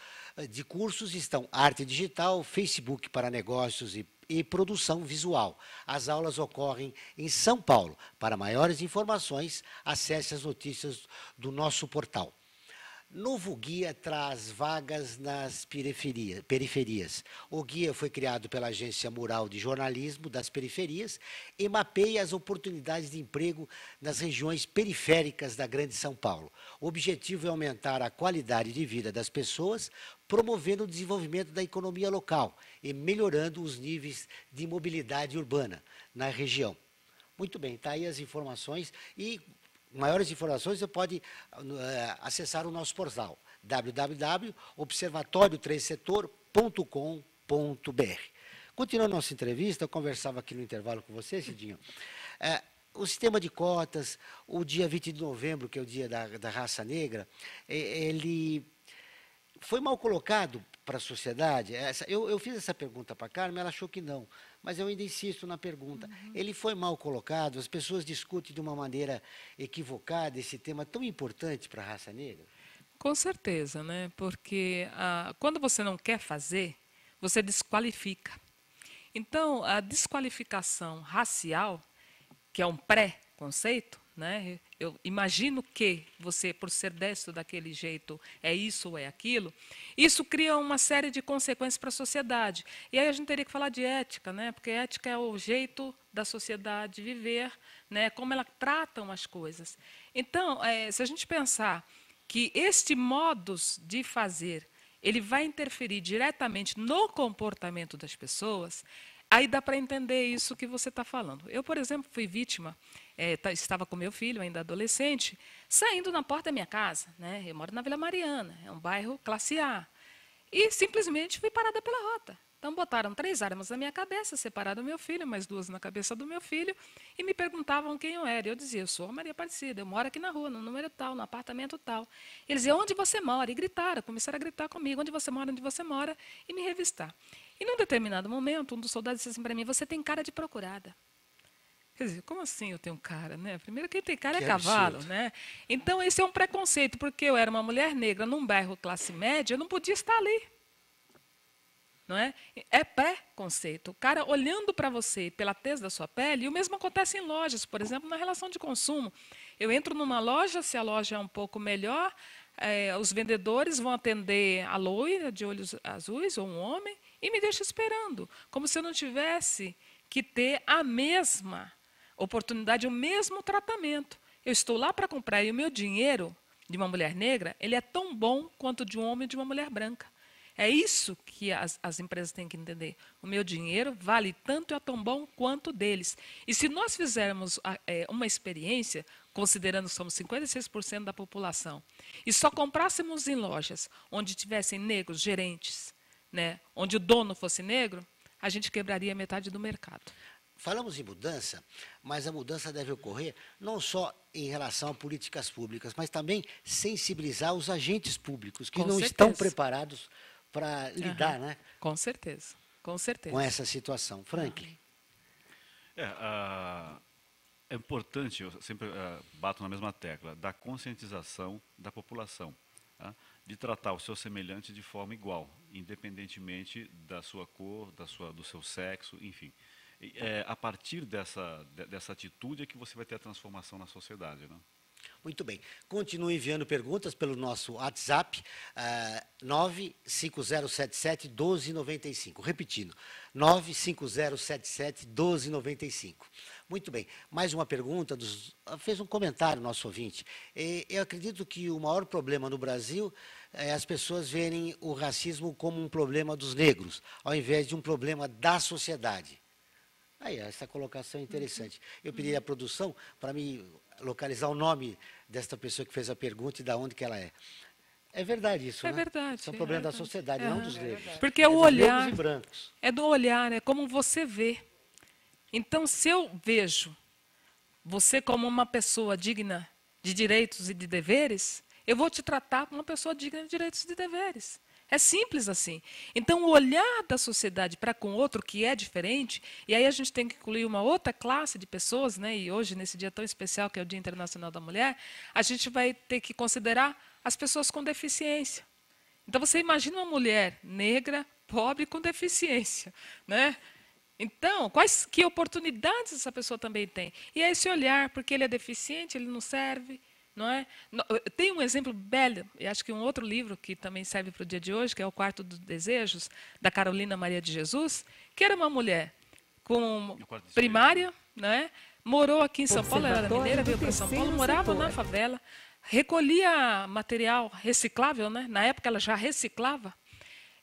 de cursos estão arte digital, Facebook para negócios e produção visual. As aulas ocorrem em São Paulo. Para maiores informações, acesse as notícias do nosso portal. Novo guia traz vagas nas periferias. O guia foi criado pela Agência Mural de Jornalismo das Periferias e mapeia as oportunidades de emprego nas regiões periféricas da Grande São Paulo. O objetivo é aumentar a qualidade de vida das pessoas, promovendo o desenvolvimento da economia local e melhorando os níveis de mobilidade urbana na região. Muito bem, está aí as informações e maiores informações você pode acessar o nosso portal www.observatoriotrezsetor.com.br. Continuando a nossa entrevista, eu conversava aqui no intervalo com você, Cidinho. O sistema de cotas, o dia 20 de novembro, que é o dia da raça negra, ele foi mal colocado para a sociedade? Eu fiz essa pergunta para a Carmen, ela achou que não, mas eu ainda insisto na pergunta. Ele foi mal colocado? As pessoas discutem de uma maneira equivocada esse tema tão importante para a raça negra? Com certeza, né? Porque quando você não quer fazer, você desqualifica. Então, a desqualificação racial, que é um pré-conceito, né? Eu imagino que você, por ser destro daquele jeito, é isso ou é aquilo, isso cria uma série de consequências para a sociedade. E aí a gente teria que falar de ética, né? Porque ética é o jeito da sociedade viver, né? Como ela tratam as coisas. Então, se a gente pensar que este modus de fazer, ele vai interferir diretamente no comportamento das pessoas, aí dá para entender isso que você está falando. Eu, por exemplo, fui vítima, estava com meu filho, ainda adolescente, saindo na porta da minha casa. Né? Eu moro na Vila Mariana, é um bairro classe A. E simplesmente fui parada pela rota. Então, botaram 3 armas na minha cabeça, separaram o meu filho, mais 2 na cabeça do meu filho, e me perguntavam quem eu era. Eu dizia, eu sou a Maria Aparecida, eu moro aqui na rua, no número tal, no apartamento tal. Eles diziam, onde você mora? E gritaram, começaram a gritar comigo, onde você mora, e me revistar. E num determinado momento, um dos soldados disse assim para mim, você tem cara de procurada. Quer dizer, como assim eu tenho cara, né? Primeiro, quem tem cara Que é cavalo, absurdo. né? Então, esse é um preconceito, porque eu era uma mulher negra num bairro classe média, eu não podia estar ali. Não é? É preconceito. O cara olhando para você pela tez da sua pele, e o mesmo acontece em lojas, por exemplo, na relação de consumo. Eu entro numa loja, se a loja é um pouco melhor, os vendedores vão atender a loira de olhos azuis, ou um homem, e me deixa esperando, como se eu não tivesse que ter a mesma oportunidade, o mesmo tratamento. Eu estou lá para comprar, e o meu dinheiro de uma mulher negra, ele é tão bom quanto de um homem e de uma mulher branca. É isso que as empresas têm que entender. O meu dinheiro vale tanto e é tão bom quanto deles. E se nós fizermos uma experiência, considerando que somos 56% da população, e só comprássemos em lojas onde tivessem negros gerentes, né, onde o dono fosse negro, a gente quebraria metade do mercado. Falamos em mudança, mas a mudança deve ocorrer não só em relação a políticas públicas, mas também sensibilizar os agentes públicos que Com não certeza. estão preparados para lidar, né, Com certeza, com certeza. com essa situação. Franklin. É importante, eu sempre bato na mesma tecla, da conscientização da população, tá? De tratar o seu semelhante de forma igual, independentemente da sua cor, do seu sexo, enfim. A partir dessa atitude é que você vai ter a transformação na sociedade, né? Muito bem. Continue enviando perguntas pelo nosso WhatsApp, 95077-1295. Repetindo, 95077-1295. Muito bem. Mais uma pergunta, fez um comentário nosso ouvinte. Eu acredito que o maior problema no Brasil é as pessoas verem o racismo como um problema dos negros, ao invés de um problema da sociedade. Aí, essa colocação é interessante. Eu pedi à produção para me localizar o nome desta pessoa que fez a pergunta e de onde que ela é. É verdade isso, né? É verdade. Isso é um problema da sociedade, não dos negros. Porque o dos olhar negros e brancos. é do olhar, é como você vê. Então, se eu vejo você como uma pessoa digna de direitos e de deveres, eu vou te tratar como uma pessoa digna de direitos e de deveres. É simples assim. Então, o olhar da sociedade para com o outro que é diferente, e aí a gente tem que incluir uma outra classe de pessoas, né? E hoje, nesse dia tão especial, que é o Dia Internacional da Mulher, a gente vai ter que considerar as pessoas com deficiência. Então, você imagina uma mulher negra, pobre, com deficiência, né? Então, que oportunidades essa pessoa também tem? E é esse olhar, porque ele é deficiente, ele não serve, não é? Tem um exemplo belo, e acho que um outro livro que também serve para o dia de hoje, que é O Quarto dos Desejos, da Carolina Maria de Jesus, que era uma mulher com primária, né? Morou aqui em São Paulo, ela era mineira, veio para São Paulo, morava na favela, recolhia material reciclável, né? Na época ela já reciclava,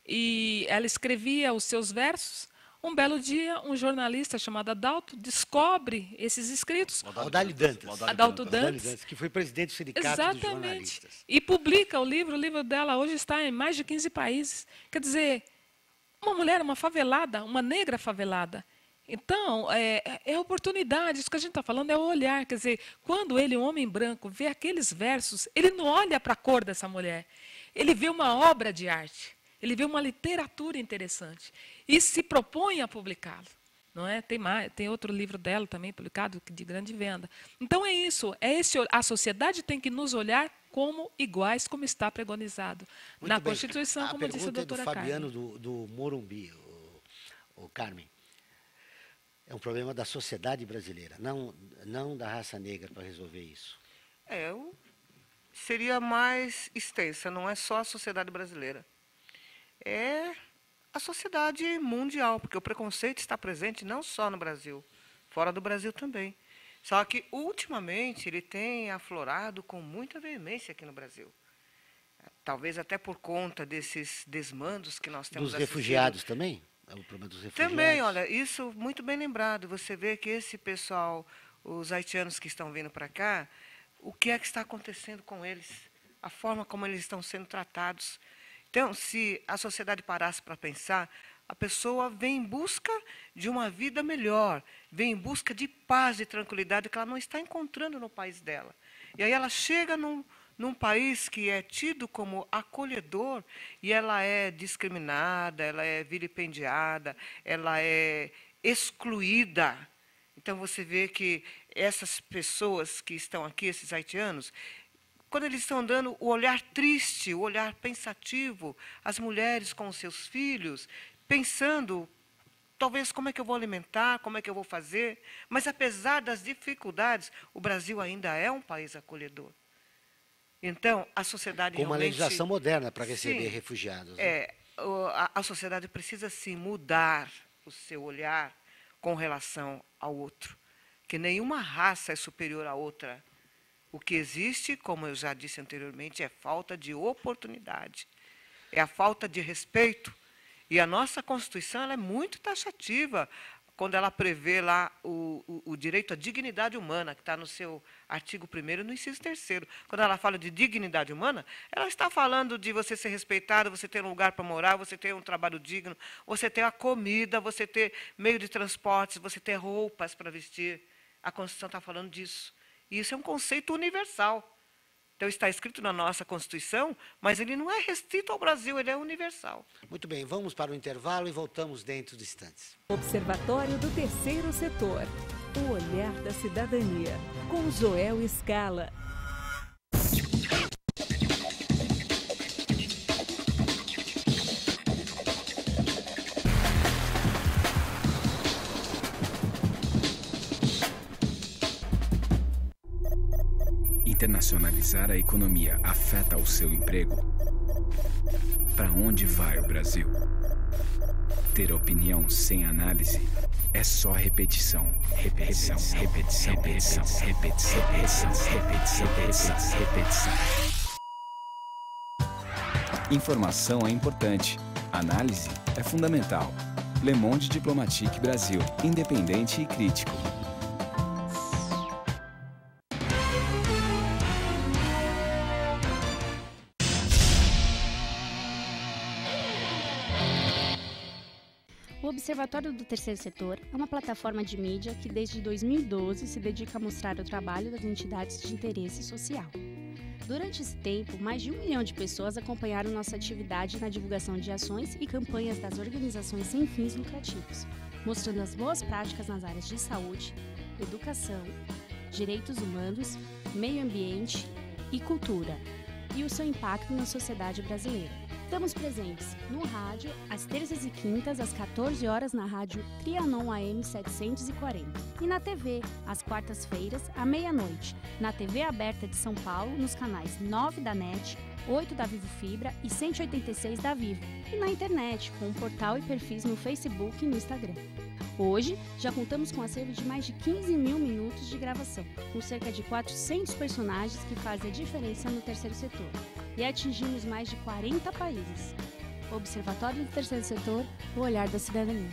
e ela escrevia os seus versos. Um belo dia, um jornalista chamado Adalto descobre esses escritos. Adalto Dantas. Adalto Dantas, que foi presidente do sindicato dos jornalistas. E publica o livro dela hoje está em mais de 15 países. Quer dizer, uma mulher, uma favelada, uma negra favelada. Então, é oportunidade, isso que a gente está falando é o olhar. Quer dizer, quando ele, um homem branco, vê aqueles versos, ele não olha para a cor dessa mulher, ele vê uma obra de arte. Ele vê uma literatura interessante e se propõe a publicá-lo, não é? Tem outro livro dela também publicado de grande venda. Então é isso, a sociedade tem que nos olhar como iguais, como está pregonizado na Constituição, como disse a doutora Carmen. A pergunta é do Fabiano do Morumbi, o Carmen. É um problema da sociedade brasileira, não da raça negra para resolver isso. Seria mais extensa, não é só a sociedade brasileira. É a sociedade mundial, porque o preconceito está presente não só no Brasil, fora do Brasil também. Só que, ultimamente, ele tem aflorado com muita veemência aqui no Brasil. Talvez até por conta desses desmandos que nós temos assistido. Dos refugiados também? É o problema dos refugiados? Também, olha, isso muito bem lembrado. Você vê que esse pessoal, os haitianos que estão vindo para cá, o que é que está acontecendo com eles? A forma como eles estão sendo tratados. Então, se a sociedade parasse para pensar, a pessoa vem em busca de uma vida melhor, vem em busca de paz e tranquilidade que ela não está encontrando no país dela. E aí ela chega num país que é tido como acolhedor e ela é discriminada, ela é vilipendiada, ela é excluída Então, você vê que essas pessoas que estão aqui, esses haitianos, quando eles estão andando, o olhar triste, o olhar pensativo, as mulheres com os seus filhos, pensando, talvez, como é que eu vou alimentar, como é que eu vou fazer. Mas, apesar das dificuldades, o Brasil ainda é um país acolhedor. Então, a sociedade com uma realmente... legislação moderna para receber Sim, refugiados. Né? A sociedade precisa, sim, mudar o seu olhar com relação ao outro. Que nenhuma raça é superior à outra. O que existe, como eu já disse anteriormente, é falta de oportunidade. É a falta de respeito. E a nossa Constituição ela é muito taxativa, quando ela prevê lá o direito à dignidade humana, que está no seu artigo 1º, no inciso 3º. Quando ela fala de dignidade humana, ela está falando de você ser respeitado, você ter um lugar para morar, você ter um trabalho digno, você ter a comida, você ter meio de transportes, você ter roupas para vestir. A Constituição está falando disso. E isso é um conceito universal. Então, está escrito na nossa Constituição, mas ele não é restrito ao Brasil, ele é universal. Muito bem, vamos para o intervalo e voltamos dentro de instantes. Observatório do Terceiro Setor. O olhar da cidadania. Com Joel Scala. Internacionalizar a economia afeta o seu emprego? Para onde vai o Brasil? Ter opinião sem análise é só repetição. Repetição, repetição, repetição, repetição, repetição, repetição, repetição, repetição. Informação é importante. Análise é fundamental. Le Monde Diplomatique Brasil. Independente e crítico. O Observatório do Terceiro Setor é uma plataforma de mídia que desde 2012 se dedica a mostrar o trabalho das entidades de interesse social. Durante esse tempo, mais de 1 milhão de pessoas acompanharam nossa atividade na divulgação de ações e campanhas das organizações sem fins lucrativos, mostrando as boas práticas nas áreas de saúde, educação, direitos humanos, meio ambiente e cultura, e o seu impacto na sociedade brasileira. Estamos presentes no rádio, às terças e quintas, às 14 horas, na rádio Trianon AM 740. E na TV, às quartas-feiras, à meia-noite, na TV aberta de São Paulo, nos canais 9 da NET, 8 da Vivo Fibra e 186 da Vivo. E na internet, com um portal e perfis no Facebook e no Instagram. Hoje, já contamos com um acervo de mais de 15 mil minutos de gravação, com cerca de 400 personagens que fazem a diferença no terceiro setor. E atingimos mais de 40 países. Observatório do Terceiro Setor, o olhar da cidadania.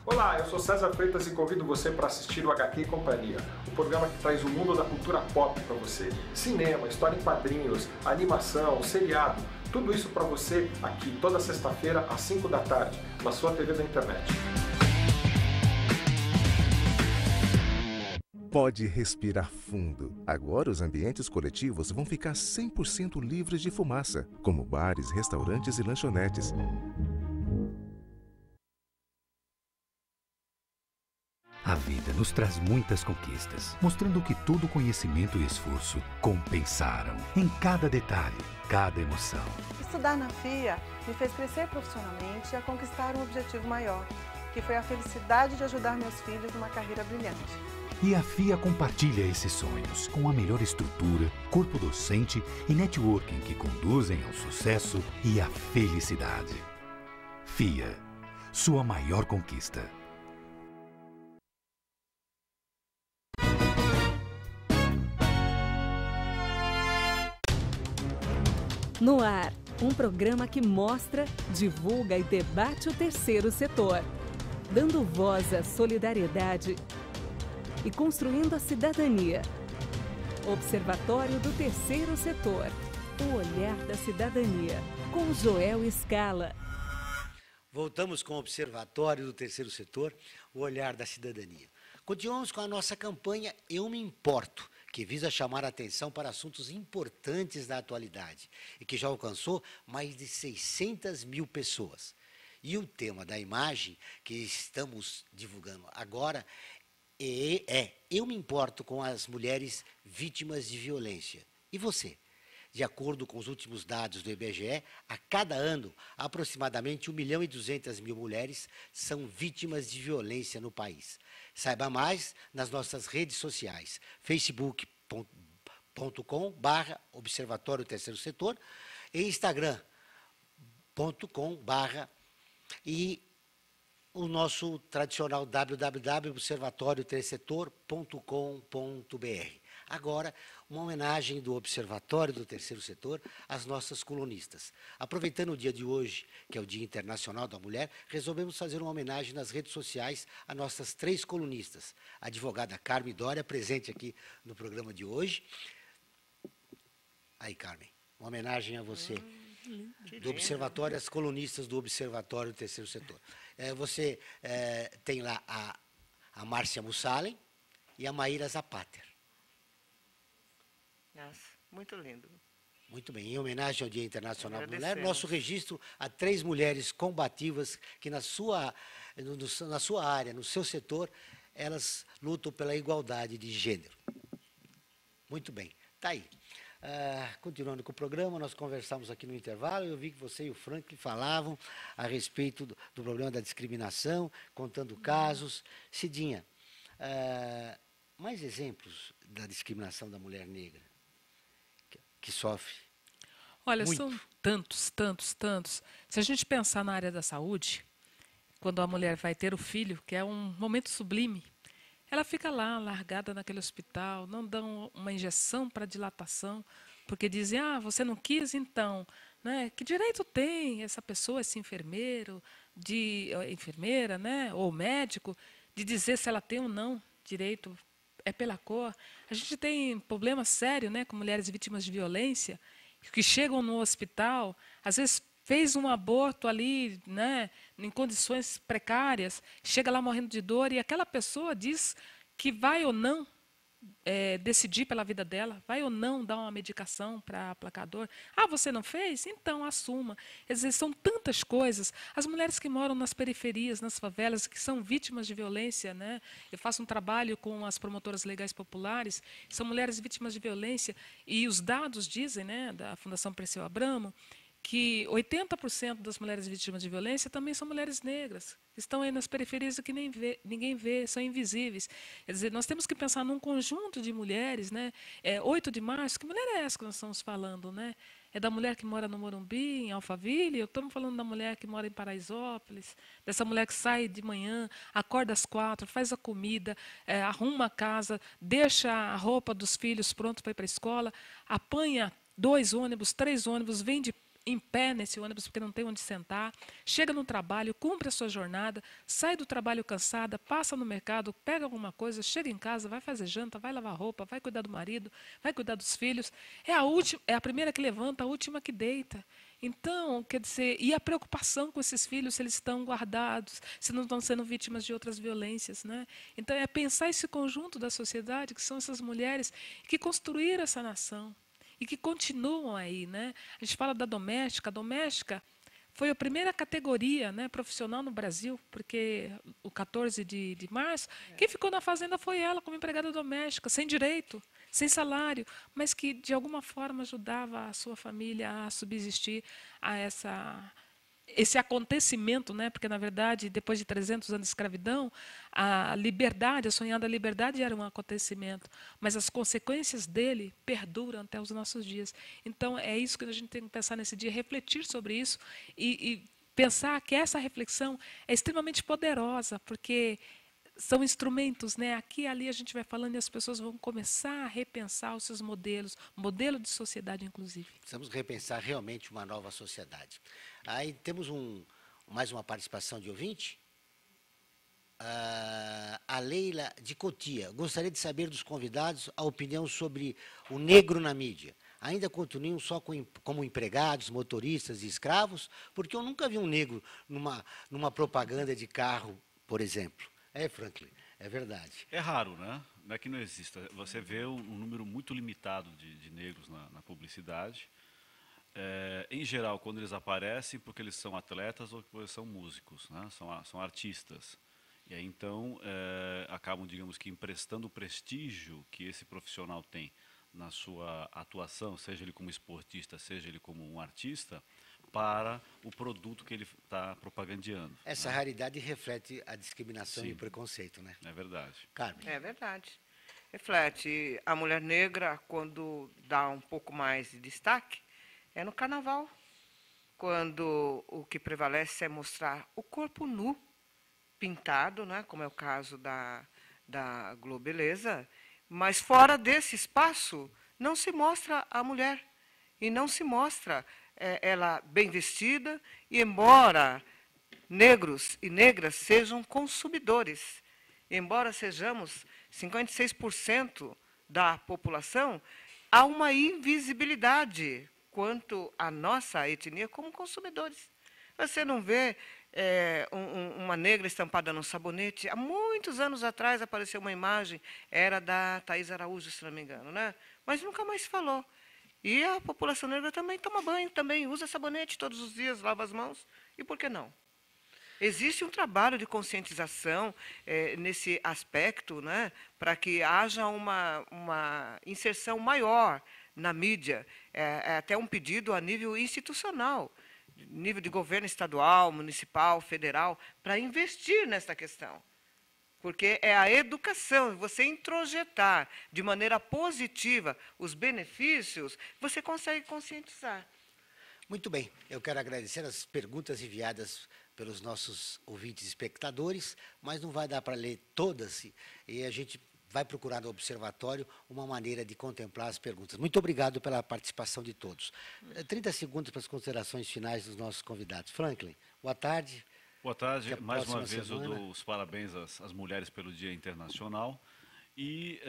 Olá, eu sou César Freitas e convido você para assistir o HQ e Companhia, o programa que traz o mundo da cultura pop para você. Cinema, história em quadrinhos, animação, seriado, tudo isso para você aqui toda sexta-feira às 5 da tarde, na sua TV da internet. Pode respirar fundo. Agora os ambientes coletivos vão ficar 100% livres de fumaça, como bares, restaurantes e lanchonetes. A vida nos traz muitas conquistas, mostrando que todo conhecimento e esforço compensaram em cada detalhe, cada emoção. Estudar na FIA me fez crescer profissionalmente e a conquistar um objetivo maior, que foi a felicidade de ajudar meus filhos numa carreira brilhante. E a FIA compartilha esses sonhos com a melhor estrutura, corpo docente e networking que conduzem ao sucesso e à felicidade. FIA, sua maior conquista. No ar, um programa que mostra, divulga e debate o terceiro setor, dando voz à solidariedade e construindo a cidadania. Observatório do Terceiro Setor, o olhar da cidadania, com Joel Scala. Voltamos com o Observatório do Terceiro Setor, o olhar da cidadania. Continuamos com a nossa campanha Eu Me Importo, que visa chamar a atenção para assuntos importantes da atualidade e que já alcançou mais de 600 mil pessoas. E o tema da imagem que estamos divulgando agora é Eu me importo com as mulheres vítimas de violência. E você? De acordo com os últimos dados do IBGE, a cada ano, aproximadamente 1.200.000 mulheres são vítimas de violência no país. Saiba mais nas nossas redes sociais, facebook.com/Observatório Terceiro Setor e instagram.com/ e o nosso tradicional www.observatoriotercesetor.com.br. Agora, uma homenagem do Observatório do Terceiro Setor às nossas colunistas. Aproveitando o dia de hoje, que é o Dia Internacional da Mulher, resolvemos fazer uma homenagem nas redes sociais a nossas 3 colunistas. A advogada Carmen Dória, presente aqui no programa de hoje. Aí, Carmen, uma homenagem a você. Do Observatório, as colunistas do Observatório do Terceiro Setor. Você tem lá a Márcia Mussalem e a Maíra Zapater. Nossa, muito lindo. Muito bem, em homenagem ao Dia Internacional da Mulher, nosso registro a 3 mulheres combativas que na sua área, no seu setor, elas lutam pela igualdade de gênero. Muito bem, está aí. Continuando com o programa, nós conversamos aqui no intervalo, eu vi que você e o Franklin falavam a respeito do problema da discriminação, contando casos. Cidinha, mais exemplos da discriminação da mulher negra que sofre? Olha, muito. São tantos. Se a gente pensar na área da saúde, quando a mulher vai ter o filho, que é um momento sublime, ela fica lá, largada naquele hospital, não dão uma injeção para dilatação, porque dizem, você não quis, então, né? Que direito tem essa pessoa, esse enfermeiro, enfermeira, né? Ou médico, de dizer se ela tem ou não direito, é pela cor. A gente tem problema sério, né, com mulheres vítimas de violência, que chegam no hospital, às vezes fez um aborto ali, né, em condições precárias, chega lá morrendo de dor e aquela pessoa diz que vai ou não decidir pela vida dela, vai ou não dar uma medicação para aplacar a dor. Você não fez? Então assuma. Quer dizer, são tantas coisas. As mulheres que moram nas periferias, nas favelas, que são vítimas de violência, né? Eu faço um trabalho com as promotoras legais populares, são mulheres vítimas de violência, e os dados dizem, né, da Fundação Perseu Abramo, que 80% das mulheres vítimas de violência também são mulheres negras, estão aí nas periferias que ninguém vê, são invisíveis. Quer dizer, nós temos que pensar num conjunto de mulheres, né? 8 de março, que mulher é essa que nós estamos falando, né? É da mulher que mora no Morumbi, em Alphaville, ou estamos falando da mulher que mora em Paraisópolis, dessa mulher que sai de manhã, acorda às 4, faz a comida, arruma a casa, deixa a roupa dos filhos pronto para ir para a escola, apanha 2 ônibus, 3 ônibus, vem em pé nesse ônibus porque não tem onde sentar, chega no trabalho, cumpre a sua jornada, sai do trabalho cansada, passa no mercado, pega alguma coisa, chega em casa, vai fazer janta, vai lavar roupa, vai cuidar do marido, vai cuidar dos filhos. É a primeira que levanta, a última que deita. Então, quer dizer, e a preocupação com esses filhos, se eles estão guardados, se não estão sendo vítimas de outras violências, né? Então, é pensar esse conjunto da sociedade, que são essas mulheres que construíram essa nação e que continuam aí, né? A gente fala da doméstica. A doméstica foi a primeira categoria, né, profissional no Brasil, porque o 14 de março, quem ficou na fazenda foi ela, como empregada doméstica, sem direito, sem salário, mas que, de alguma forma, ajudava a sua família a subsistir a esse acontecimento, né? Porque, na verdade, depois de 300 anos de escravidão, a liberdade, a sonhada liberdade era um acontecimento, mas as consequências dele perduram até os nossos dias. Então, é isso que a gente tem que pensar nesse dia, refletir sobre isso e pensar que essa reflexão é extremamente poderosa, porque são instrumentos, né? Aqui e ali a gente vai falando e as pessoas vão começar a repensar os seus modelos, modelo de sociedade, inclusive. Precisamos repensar realmente uma nova sociedade. Aí temos mais uma participação de ouvinte. A Leila de Cotia. Gostaria de saber dos convidados a opinião sobre o negro na mídia. Ainda continuam só como empregados, motoristas e escravos? Porque eu nunca vi um negro numa propaganda de carro, por exemplo. Franklin, é verdade. É raro, né? Não é que não exista. Você vê um número muito limitado de negros na publicidade. Em geral, quando eles aparecem, porque eles são atletas ou porque eles são músicos, né? São artistas. E aí, então, acabam, digamos que, emprestando o prestígio que esse profissional tem na sua atuação, seja ele como esportista, seja ele como um artista, para o produto que ele está propagandeando. Essa raridade reflete a discriminação Sim. e o preconceito, né? É verdade. Carmen. É verdade. Reflete. A mulher negra, quando dá um pouco mais de destaque, é no carnaval, quando o que prevalece é mostrar o corpo nu, pintado, né, como é o caso da Globeleza, mas fora desse espaço não se mostra a mulher, e não se mostra ela bem vestida, e embora negros e negras sejam consumidores, embora sejamos 56% da população, há uma invisibilidade quanto à nossa etnia como consumidores. Você não vê uma negra estampada num sabonete. Há muitos anos atrás apareceu uma imagem, era da Thaís Araújo, se não me engano, né? Mas nunca mais se falou. E a população negra também toma banho, também usa sabonete todos os dias, lava as mãos. E por que não? Existe um trabalho de conscientização nesse aspecto, né, para que haja uma inserção maior na mídia, até um pedido a nível institucional, nível de governo estadual, municipal, federal, para investir nessa questão. Porque é a educação, você introjetar de maneira positiva os benefícios, você consegue conscientizar. Muito bem, eu quero agradecer as perguntas enviadas pelos nossos ouvintes e espectadores, mas não vai dar para ler todas, e a gente vai procurar no observatório uma maneira de contemplar as perguntas. Muito obrigado pela participação de todos. 30 segundos para as considerações finais dos nossos convidados. Franklin, boa tarde. Boa tarde. Mais uma vez semana. eu dou os parabéns às mulheres pelo Dia Internacional e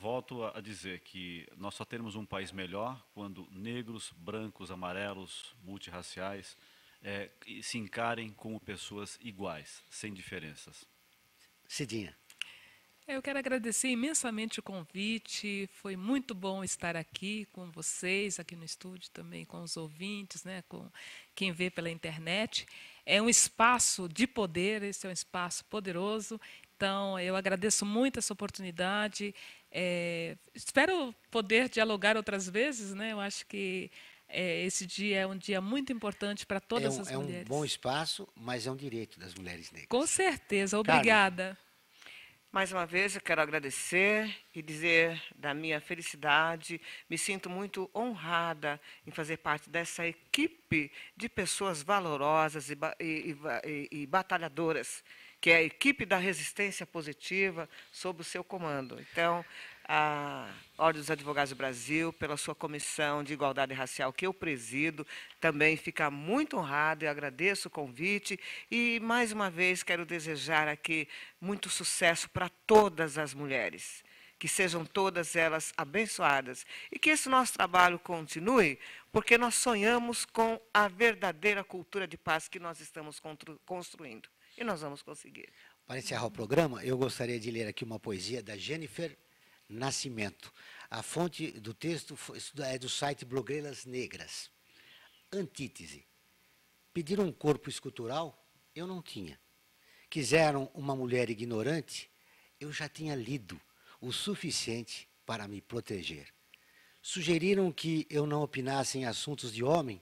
volto a dizer que nós só teremos um país melhor quando negros, brancos, amarelos, multirraciais se encarem como pessoas iguais, sem diferenças. Cidinha. Eu quero agradecer imensamente o convite, foi muito bom estar aqui com vocês, aqui no estúdio também, com os ouvintes, né, com quem vê pela internet. É um espaço de poder, esse é um espaço poderoso, então eu agradeço muito essa oportunidade, espero poder dialogar outras vezes, né, eu acho que esse dia é um dia muito importante para todas as mulheres. É um bom espaço, mas é um direito das mulheres negras. Com certeza, obrigada. Carmen. Mais uma vez, eu quero agradecer e dizer da minha felicidade. Me sinto muito honrada em fazer parte dessa equipe de pessoas valorosas e batalhadoras, que é a equipe da Resistência Positiva, sob o seu comando. Então, a Ordem dos Advogados do Brasil, pela sua comissão de igualdade racial que eu presido, também fica muito honrado e agradeço o convite. E, mais uma vez, quero desejar aqui muito sucesso para todas as mulheres, que sejam todas elas abençoadas e que esse nosso trabalho continue, porque nós sonhamos com a verdadeira cultura de paz que nós estamos construindo. E nós vamos conseguir. Para encerrar o programa, eu gostaria de ler aqui uma poesia da Jennifer Nascimento. A fonte do texto é do site Blogueiras Negras. Antítese. Pediram um corpo escultural? Eu não tinha. Quiseram uma mulher ignorante? Eu já tinha lido o suficiente para me proteger. Sugeriram que eu não opinasse em assuntos de homem?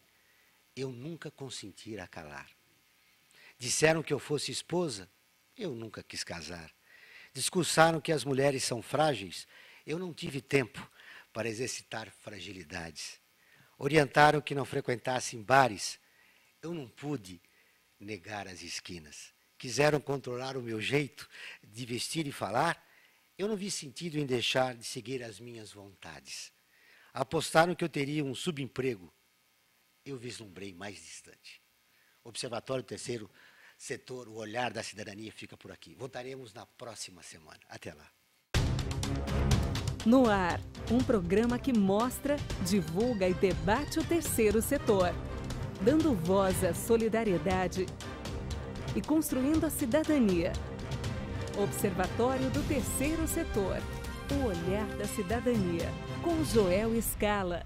Eu nunca consenti a calar. Disseram que eu fosse esposa? Eu nunca quis casar. Discursaram que as mulheres são frágeis? Eu não tive tempo para exercitar fragilidades. Orientaram que não frequentasse em bares? Eu não pude negar as esquinas. Quiseram controlar o meu jeito de vestir e falar? Eu não vi sentido em deixar de seguir as minhas vontades. Apostaram que eu teria um subemprego? Eu vislumbrei mais distante. Observatório Terceiro Setor, o olhar da cidadania fica por aqui. Voltaremos na próxima semana. Até lá. No ar, um programa que mostra, divulga e debate o terceiro setor, dando voz à solidariedade e construindo a cidadania. Observatório do Terceiro Setor. O olhar da cidadania. Com Joel Scala.